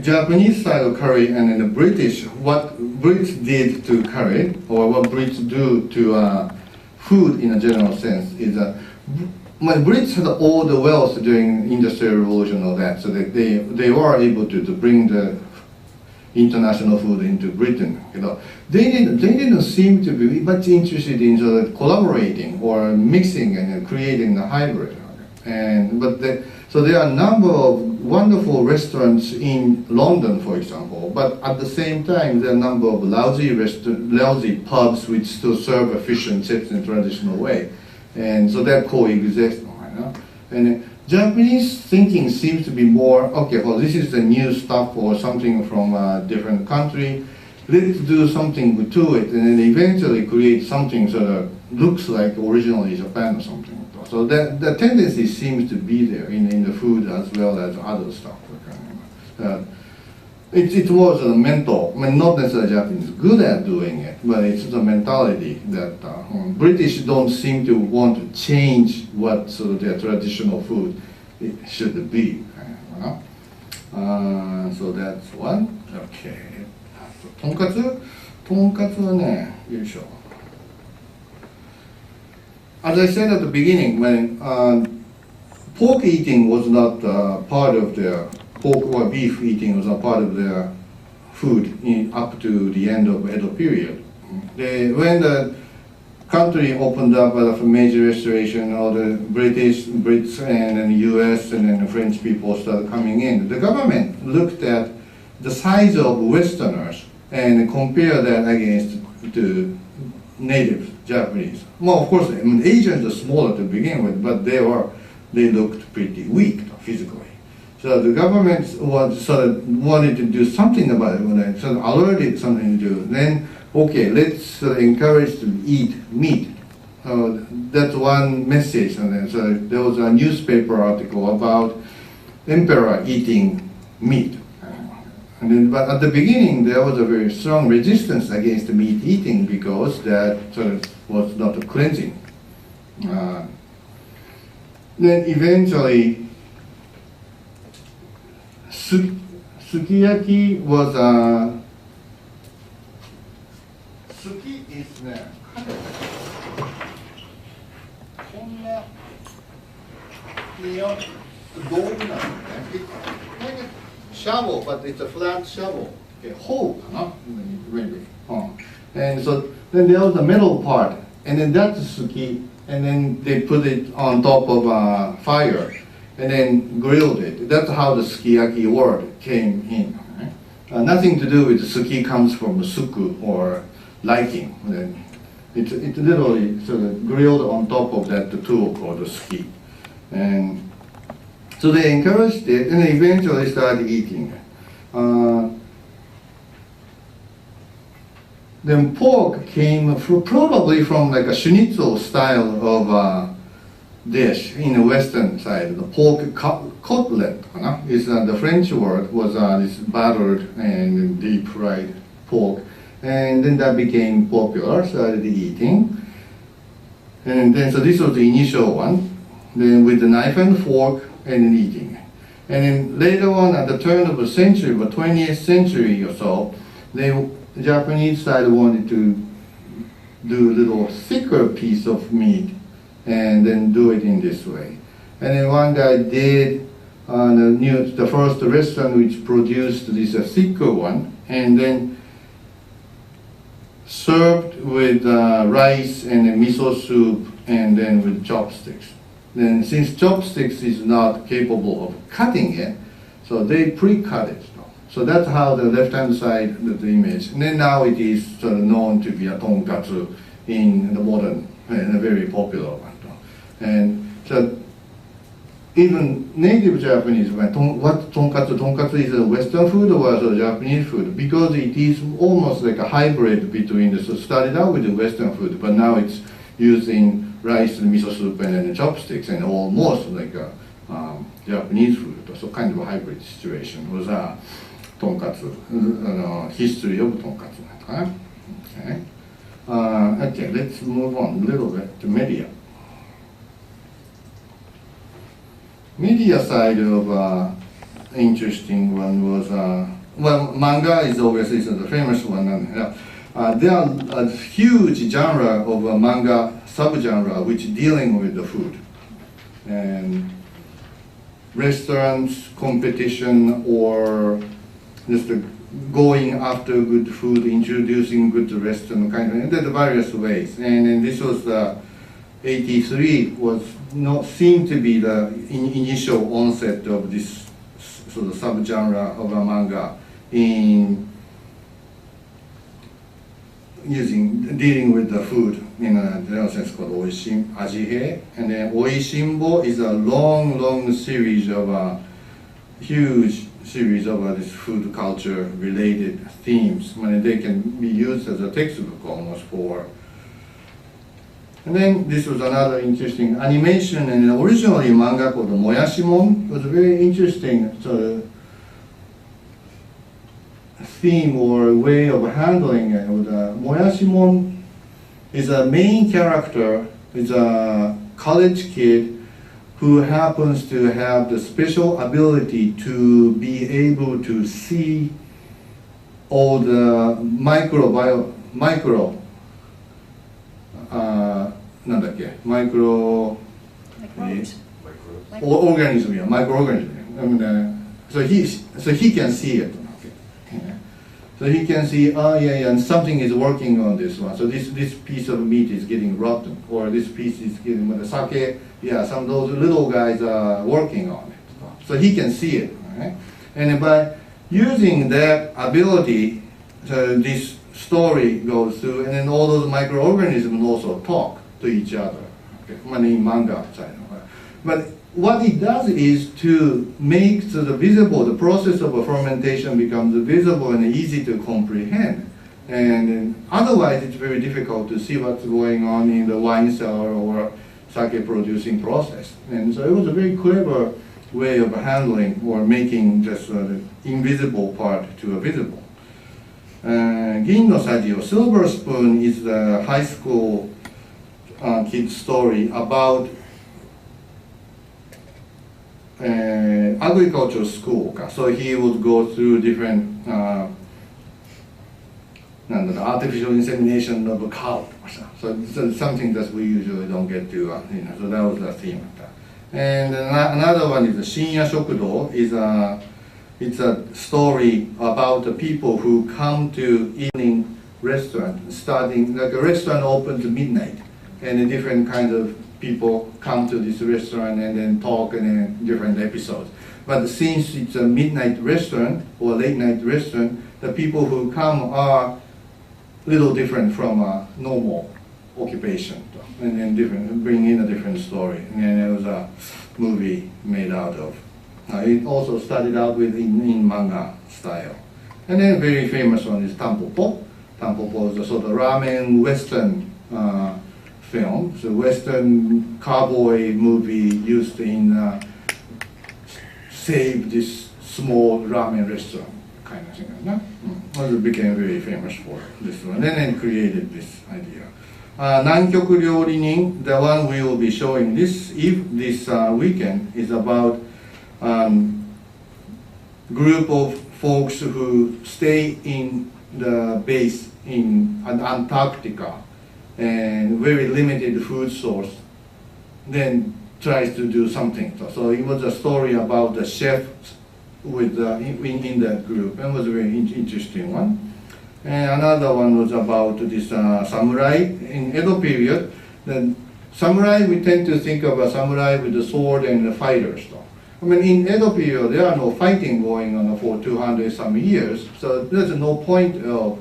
Japanese style curry and then the British, what Brits did to curry, or what Brits do to food in a general sense, is that Brits had all the wealth during Industrial Revolution and all that, so that they were able to bring the international food into Britain. You know, they didn't seem to be much interested in sort of collaborating or mixing and creating the hybrid. But So there are a number of wonderful restaurants in London, for example, but at the same time, there are a number of lousy pubs which still serve a fish and chips in a traditional way. And so that coexists. And Japanese thinking seems to be more, okay, well, this is the new stuff or something from a different country. Let's do something to it, and then eventually create something that looks like originally Japan or something. So that the tendency seems to be there in the food as well as other stuff. It was a mental, I mean, not necessarily Japanese good at doing it, but it's the mentality that British don't seem to want to change what sort of their traditional food it should be. So that's one. Okay. とんかつはね、よいしょ。As I said at the beginning, when pork eating was not part of their pork or beef eating was not part of their food up to the end of Edo period. When the country opened up after major restoration, all the Brits and then the US and then the French people started coming in. The government looked at the size of Westerners and compared that against the native Japanese. Well, of course, I mean, Asians are smaller to begin with, but they looked pretty weak physically. So the government wanted to do something about it, sort of alerted something to do. Then, okay, let's encourage to eat meat. That's one message. And then, so there was a newspaper article about emperor eating meat. And then, but at the beginning, there was a very strong resistance against the meat eating because that was not a cleansing. Then eventually, sukiyaki was suki is ね、こんな道具なんだね。Shovel, but it's a flat shovel. Okay, hole, maybe. And so then there was the metal part, and then that's suki, and then they put it on top of a fire, and then grilled it. That's how the sukiyaki word came in. Right? Nothing to do with suki comes from suku or liking. Then it's literally sort of grilled on top of that the tool called the suki, and so they encouraged it, and they eventually started eating it. Then pork came probably from like a schnitzel style of dish in the western side. The pork cutlet is the French word was this battered and deep fried pork, and then that became popular. Started eating, and then so this was the initial one. Then with the knife and fork. And then eating. And then later on, at the turn of the century, the 20th century or so, the Japanese side wanted to do a little thicker piece of meat and then do it in this way. And then one guy did the first restaurant which produced this thicker one, and then served with rice and a miso soup, and then with chopsticks. Then since chopsticks is not capable of cutting it, so they pre-cut it. So that's how the left-hand side of the image. And then now it is sort of known to be a tonkatsu in the modern, and a very popular one. And so even native Japanese, what tonkatsu? Tonkatsu is a Western food or a Japanese food, because it is almost like a hybrid between the, so started out with the Western food, but now it's using rice and miso soup and then the chopsticks, and almost like a Japanese food. So kind of a hybrid situation was a tonkatsu, history of tonkatsu. Okay. Okay, let's move on a little bit to media. Media side of interesting one was, well, manga is obviously the famous one. There are a huge genre of manga subgenre which dealing with the food. And restaurants, competition, or just going after good food, introducing good restaurant kind of, and there are various ways. And this was 83 was not seemed to be the initial onset of this sort of subgenre of a manga in dealing with the food in a general sense called Oishin Ajihei. And then Oishimbo is a long series of huge series of this food culture related themes. I mean, they can be used as a textbook almost for. And then this was another interesting animation, and originally manga called Moyashimon. It was a very interesting sort of theme or way of handling it. Moyashimon is a main character, is a college kid who happens to have the special ability to be able to see all the micro organism, yeah, microorganism. I mean, so he can see it. Okay. Yeah. So he can see, oh yeah, and something is working on this one. So this piece of meat is getting rotten, or this piece is getting with the sake. Yeah, some of those little guys are working on it. So he can see it. Right? And by using that ability, this story goes through, and then all those microorganisms also talk to each other. Okay, in manga side. But what it does is to make the visible, the process of a fermentation becomes visible and easy to comprehend. And otherwise, it's very difficult to see what's going on in the wine cellar or sake producing process. And so it was a very clever way of handling or making just the invisible part to a visible. Gin no Sajio, Silver Spoon is the high school kid story about agricultural school. So he would go through different artificial insemination of a cow. So it's something that we usually don't get to. So that was the theme of that. And another one is the Shinya Shokudo. It's a story about the people who come to evening restaurant, starting like a restaurant opens at midnight, and different kinds of people come to this restaurant and then talk and then different episodes. But since it's a midnight restaurant or late night restaurant, the people who come are a little different from a normal occupation, and then bring in a different story. And then there was a movie made out of. It also started out with in manga style. And then very famous one is Tampopo. Tampopo is a sort of ramen western film. So western cowboy movie used in save this small ramen restaurant kind of thing. It became very famous for this one. And then created this idea. Nankyoku Ryōrinin, the one we will be showing this weekend, is about group of folks who stay in the base in Antarctica and very limited food source, then tries to do something. So it was a story about the chef with in that group, and was a very interesting one. And another one was about this samurai in Edo period. The samurai, we tend to think of a samurai with the sword and the fighters. I mean, in Edo period, there are no fighting going on for 200 some years, so there's no point of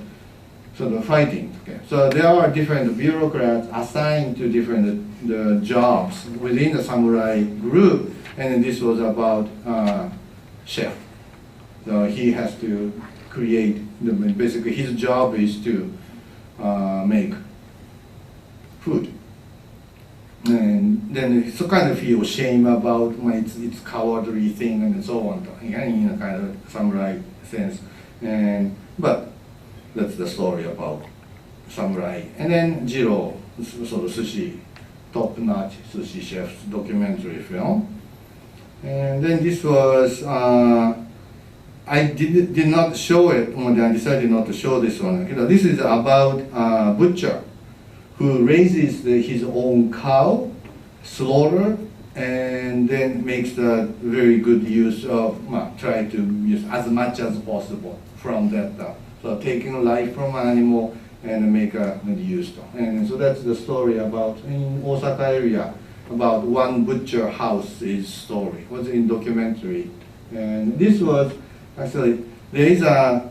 sort of fighting. Okay? So there are different bureaucrats assigned to different jobs within the samurai group, and this was about chef. So he has to create, basically his job is to make food. And then he kind of feel shame about its cowardly thing and so on, in a kind of samurai sense. But that's the story about samurai. And then Jiro, sort of sushi, top-notch sushi chef's documentary film. And then this was, I did not show it, I decided not to show this one. This is about a butcher who raises his own cow, slaughter, and then makes the very good use of, try to use as much as possible from that. So taking life from animal and make a use. And so that's the story about in Osaka area about one butcher house is story. It was in documentary, and this was actually there is a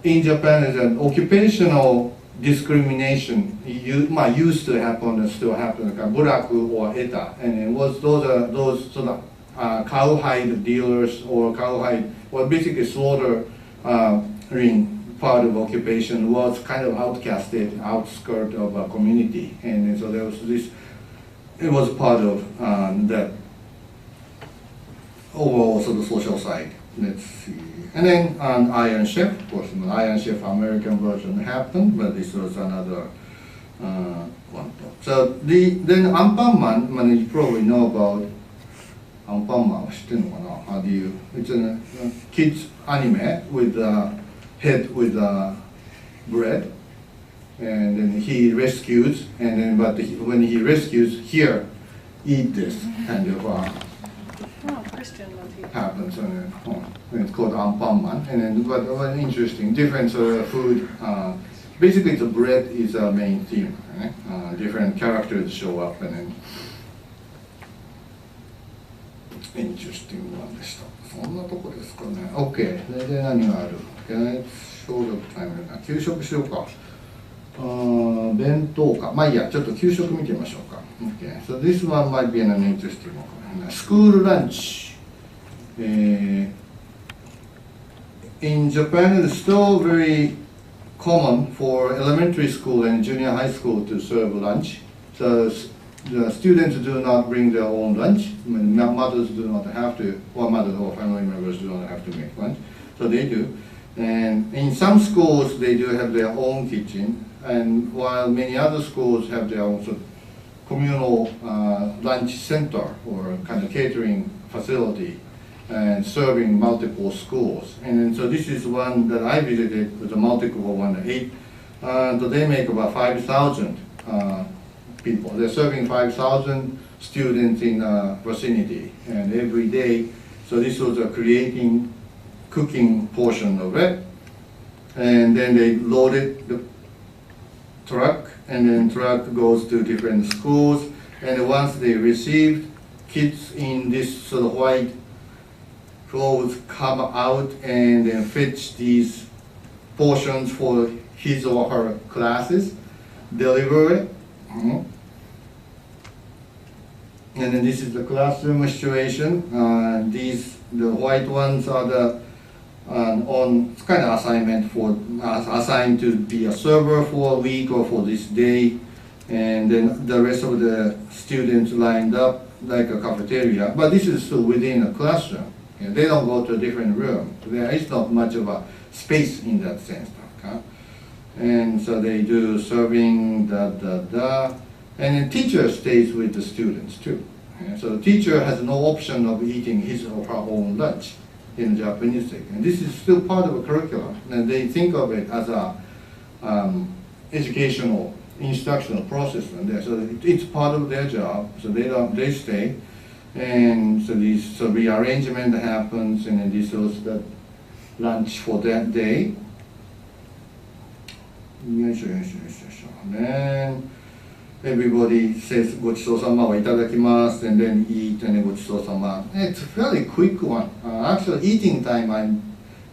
in Japan is an occupational discrimination used to happen and still happen like buraku or eta, and it was those sort of cowhide dealers or cowhide or basically slaughter ring part of occupation was kind of outcasted outskirt of a community, and so there was this. It was part of that overall sort of social side. Let's see. And then Iron Chef, of course, the Iron Chef American version happened, but this was another one. So then Anpanman, you probably know about Anpanman. How do you? It's a kids anime with a head with bread, and then he rescues, and then when he rescues, here, eat this kind of. Christian motif. Happens, and it's called Anpanman. And then, but one interesting, different sort of food. Basically, the bread is a main theme. Right? Different characters show up, and then interesting one でした。そんなとこですかね。OK。で何がある？消毒タイムな。給食しようか。弁当か。まあいいや、ちょっと給食見てみましょうか。OK。So this one might be an interesting one. School lunch. In Japan, it's still very common for elementary school and junior high school to serve lunch. So the students do not bring their own lunch. Mothers do not have to, or mothers or family members do not have to make lunch. So they do. And in some schools, they do have their own kitchen. And while many other schools have their own sort of communal lunch center or kind of catering facility and serving multiple schools. And so this is one that I visited with a multiple one, so they make about 5,000 people. They're serving 5,000 students in a vicinity and every day. So this was a cooking portion of it. And then they loaded the truck, and then truck goes to different schools, and once they received, kids in this sort of white clothes come out and then fetch these portions for his or her classes, deliver it. And then this is the classroom situation. The white ones are the on kind of assignment for assigned to be a server for a week or for this day, and then the rest of the students lined up like a cafeteria. But this is still within a classroom. They don't go to a different room. There is not much of a space in that sense. Okay? And so they do serving, and the teacher stays with the students too. So the teacher has no option of eating his or her own lunch in Japanese thing. And this is still part of a curriculum. And they think of it as a educational, instructional process. So it's part of their job. So they stay. And so rearrangement happens, and then this was the lunch for that day. Then everybody says ごちそうさまをいただきます and then eat, and then ごちそうさま. It's a fairly quick one. Actually, eating time, I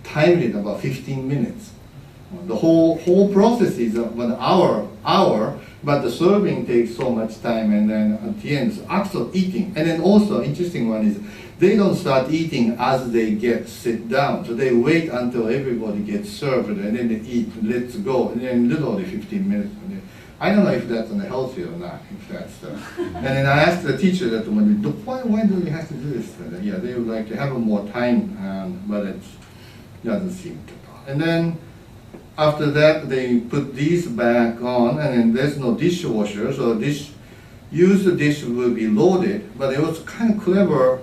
timed it about 15 minutes. The whole process is about an hour, but the serving takes so much time, and then at the end, it's actual eating. And then also, interesting one is, they don't start eating as they sit down. So they wait until everybody gets served, and then they eat, let's go, and then literally 15 minutes. I don't know if that's unhealthy or not, if that's, and then I asked the teacher that why do we have to do this? Yeah, they would like to have more time, but it doesn't seem to. And then after that, they put these back on, and then there's no dishwasher, so use the dish will be loaded, but it was kind of clever.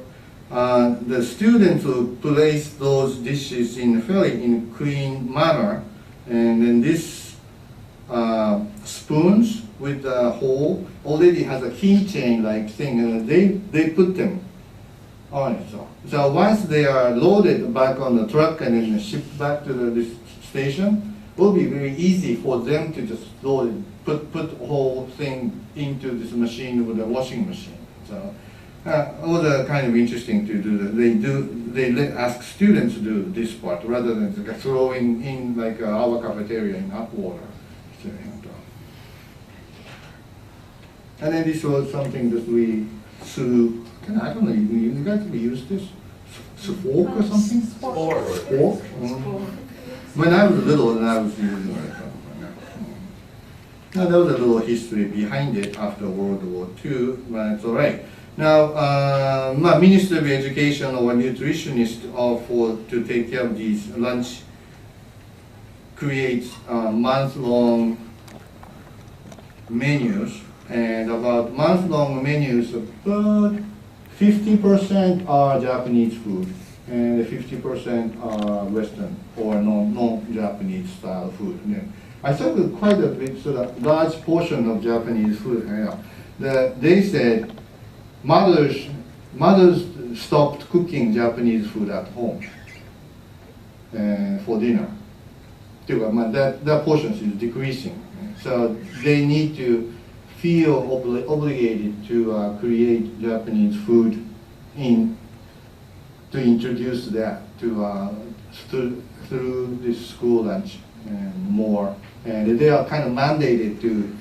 The students will place those dishes in a fairly clean manner, and then this spoons with the hole already has a keychain like thing, and they put them on it. So once they are loaded back on the truck and then shipped back to the station, will be very easy for them to just put the whole thing into this machine with a washing machine. So it was kind of interesting to do that. They ask students to do this part rather than throwing in like our cafeteria in hot water. And then this was something that we I don't know, you guys use this? Fork or something? Fork. Fork? When I was little, and I was using it. Now, there was a little history behind it after World War II, but it's all right. Now, Ministry of Education or nutritionist to take care of these lunch creates month-long menus, and about month-long menus, about 50% are Japanese food, and 50% are Western or non-Japanese style food. And I thought quite a bit, sort of large portion of Japanese food. They said mothers stopped cooking Japanese food at home for dinner. That portion is decreasing, so they need to feel obligated to create Japanese food to introduce that through this school lunch and more. And they are kind of mandated to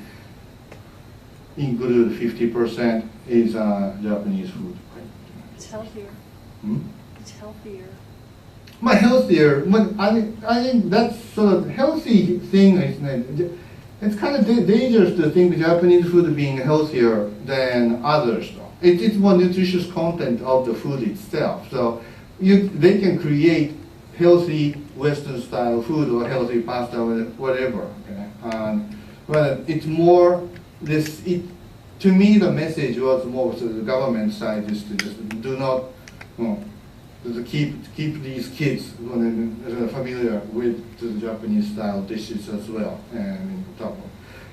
include 50% is Japanese food. It's healthier. It's healthier. Healthier. I think that's sort of healthy thing, isn't it? It's kind of dangerous to think Japanese food being healthier than others, though. It's more nutritious content of the food itself. So they can create healthy Western style food or healthy pasta or whatever. Okay? But it's more to me the message was more to the government side is to just do not to keep these kids familiar with the Japanese style dishes as well. And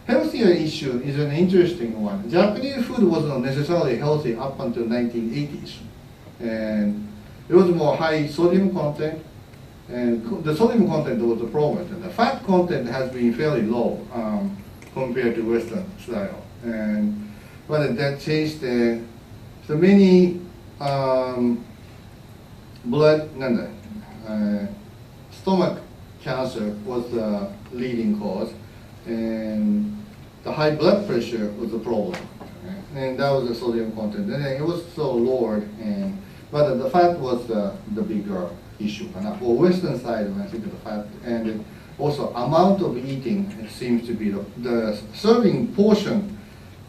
healthier issue is an interesting one. Japanese food was not necessarily healthy up until 1980s, and it was more high sodium content, and the sodium content was the problem. And the fat content has been fairly low compared to Western style, but that changed. So many stomach cancer was the leading cause, and the high blood pressure was the problem, and that was the sodium content. And it was so lowered, but the fat was the bigger issue. And for Western side, I think the fat, and also amount of eating seems to be the serving portion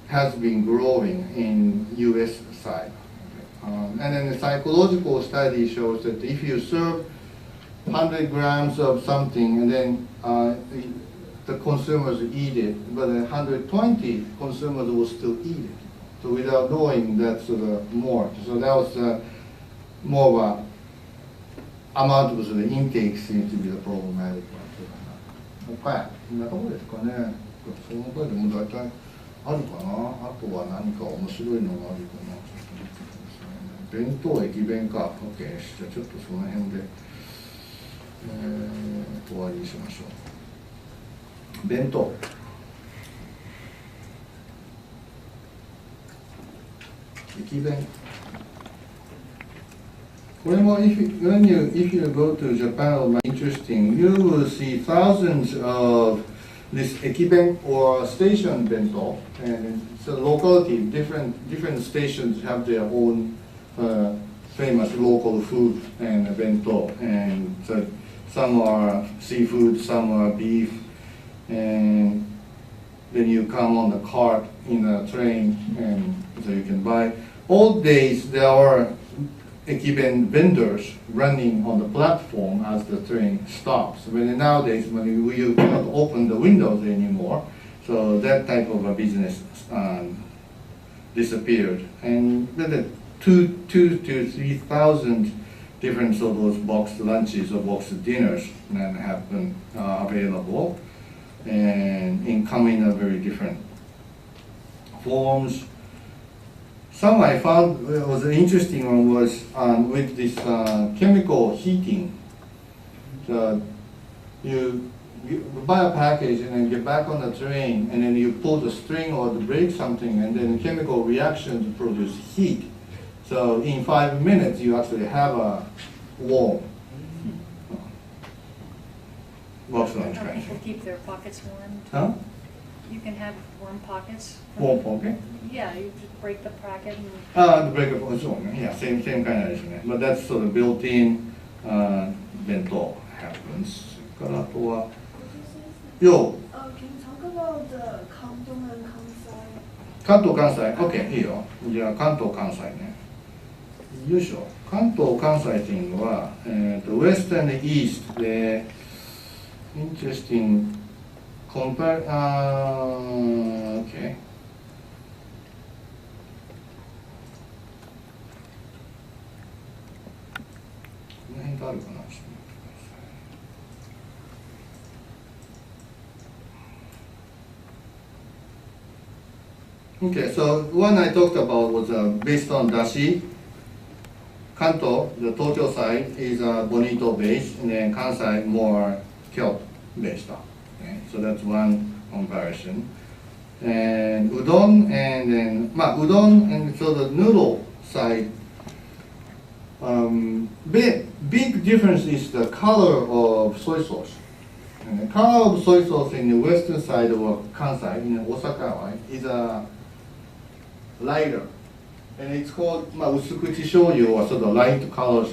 has been growing in U.S. side. And then the psychological study shows that if you serve 100 grams of something and then the consumers eat it, but 120 consumers will still eat it. So without knowing that's more. So that was more of a amount of the intake seems to be the problematic one. はい、こんなところですかね。その声でも大体あるかな。あとは何か面白いのがあるかな。弁当駅弁か。OK。じゃあちょっとその辺で、終わりにしましょう。弁当。駅弁。これもif you go to Japan, interesting, you will see thousands of this ekiben or station bento, and it's a locality. Different stations have their own famous local food and bento, and so some are seafood, some are beef, and then you come on the cart in a train, and so you can buy. Old days there are ekiben vendors running on the platform as the train stops. But nowadays, when you cannot open the windows anymore, so that type of a business disappeared. And then 2,000 to 3,000 different of those boxed lunches or boxed dinners that have been available, and come in a very different forms. Some I found was an interesting one was with this chemical heating. So you buy a package and then get back on the train, and then you pull the string or to break something, and then chemical reactions produce heat. So in 5 minutes, you actually have a warm. Works like How trash. people keep their pockets warm. Huh? You can have warm pockets. Warm pocket? Yeah, you just break the pocket and The breakable zone, yeah, same kind of reason. But that's sort of built-in bento happens. それからあとは、よ、 Can you talk about the Kanton and Kansai? 関東関西、OK、いいよ。じゃあ関東関西ね。よいしょ。関東関西っていうのは、West and East で、interesting compare、OK。この辺があるかな。ちょっと待ってください。Okay, so one I talked about was based on dashi. Kanto, the Tokyo side, is Bonito based, and then Kansai more Kyoto based. Okay, so that's one comparison. And udon, and then udon, and so the noodle side. Big difference is the color of soy sauce. And the color of soy sauce in the western side of Kansai, in Osaka, right, is lighter. And it's called usukuchi shoyu, or sort of light colored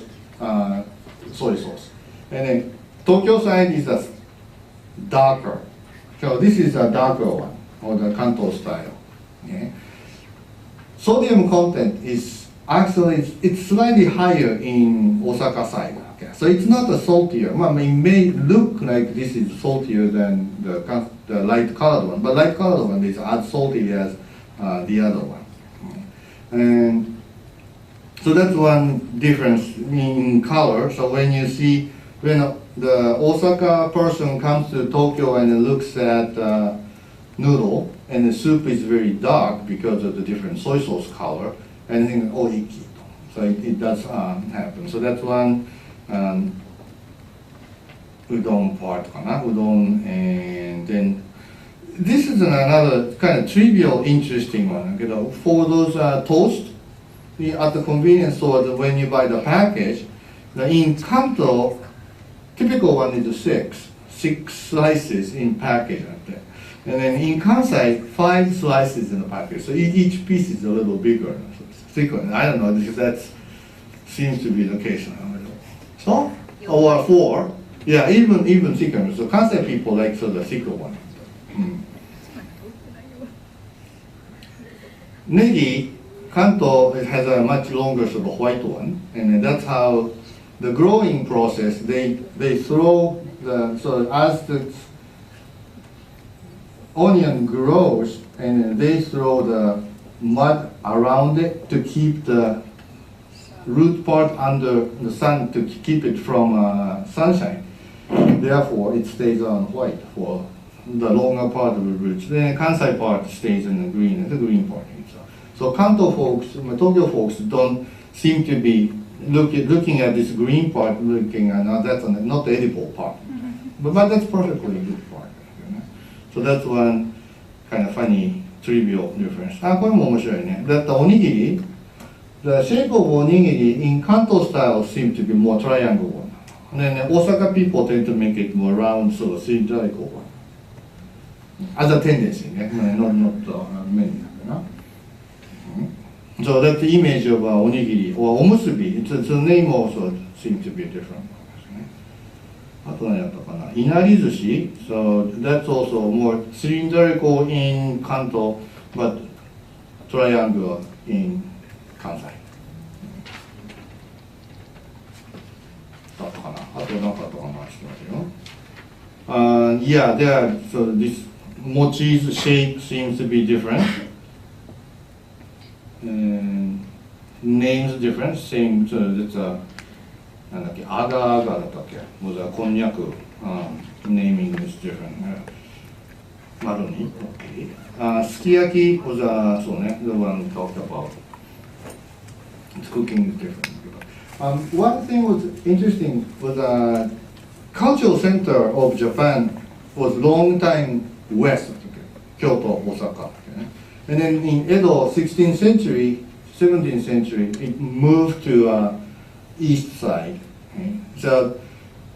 soy sauce. And then Tokyo side is darker. So this is a darker one, or the Kanto style. Okay. Sodium content is actually, it's slightly higher in Osaka side. Okay. So it's not a saltier. It may look like this is saltier than the light colored one, but light colored one is as salty as the other one. And so that's one difference in color. So when you see, when the Osaka person comes to Tokyo and looks at noodle, and the soup is very dark because of the different soy sauce color, and think, oh, iki. So it does happen. So that's one udon part, udon, and then this is another kind of trivial, interesting one. You know, for those toast at the convenience store, when you buy the package, in Kanto, typical one is six slices in package. And then in Kansai, 5 slices in the package. So each piece is a little bigger, thicker. I don't know, because that seems to be the case. So, or 4, yeah, even thicker. So Kansai people like sort of thicker one. Negi, Kanto has a much longer sort of white one, and that's how the growing process, they throw the, so as the onion grows, and they throw the mud around it to keep the root part under the sun, to keep it from sunshine. Therefore, it stays on white for the longer part of the roots. Then Kansai part stays in the green part. So Kanto folks, Tokyo folks don't seem to be looking at this green part, looking at that's not the edible part. But that's perfectly good part. You know? So that's one kind of funny, trivial difference. これも面白いね。That the onigiri, the shape of onigiri in Kanto style seems to be more triangle one. And then Osaka people tend to make it more round, sort of cylindrical one. As a tendency, not many. You know? So that's the image of onigiri or omusubi. The name also seems to be different. あと何やったかな、いなり寿司。So that's also more cylindrical in Kanto, but triangular in Kansai. だったかな。あと何かあったかな。ちょっと待ってよ。Yeah, there. So this mochi's shape seems to be different. Names different. Same. So it's a なんだっけ、アガアガだったっけ、was a こんにゃく、naming is different. マロニ、OK。すき焼き was a そうね、the one we talked about. It's cooking is different. One thing was interesting was cultural center of Japan was long time west, Kyoto, Osaka. Okay? And then in Edo, 16th century, 17th century, it moved to east side. Okay? So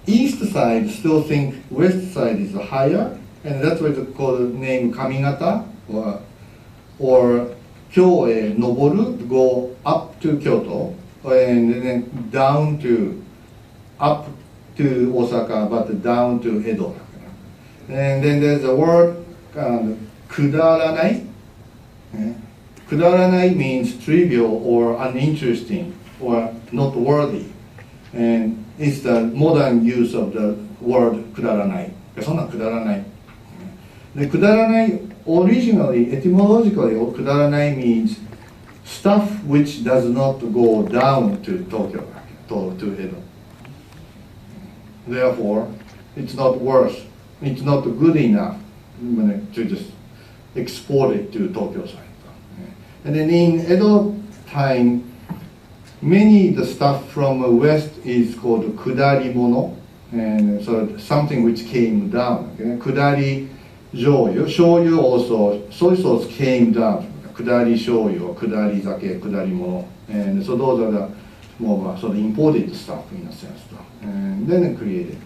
east side still think west side is higher, and that's why it's called the name Kamigata, or Kyoe Noboru, go up to Kyoto, and then down to, up to Osaka, but down to Edo. And then there's a word, kudaranai. Kudaranai means trivial or uninteresting or not worthy. And it's the modern use of the word kudaranai. そんなくだらない。で、くだらない originally, etymologically, kudaranai means stuff which does not go down to Tokyo, to Edo. Therefore, it's not worth, it's not good enough to just export it to Tokyo side. And then in Edo time, many the stuff from west is called kudari mono, and so something which came down. Okay? Kudari shoyu also, soy sauce came down. Kudari shoyu or kudari sake, kudari mono, and so those are the more sort of imported stuff in a sense, and then created.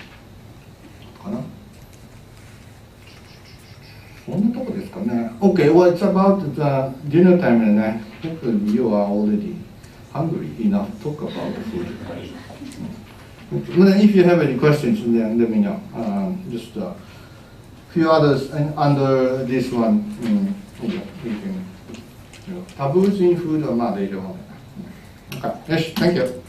かな。こんなとこですかね。Okay, well, it's about the dinner time, and I hope you are already hungry enough to talk about the food. If you have any questions, then let me know. Just a few others under this one. You can, taboos in food はまあ大丈夫。Okay, yes, thank you.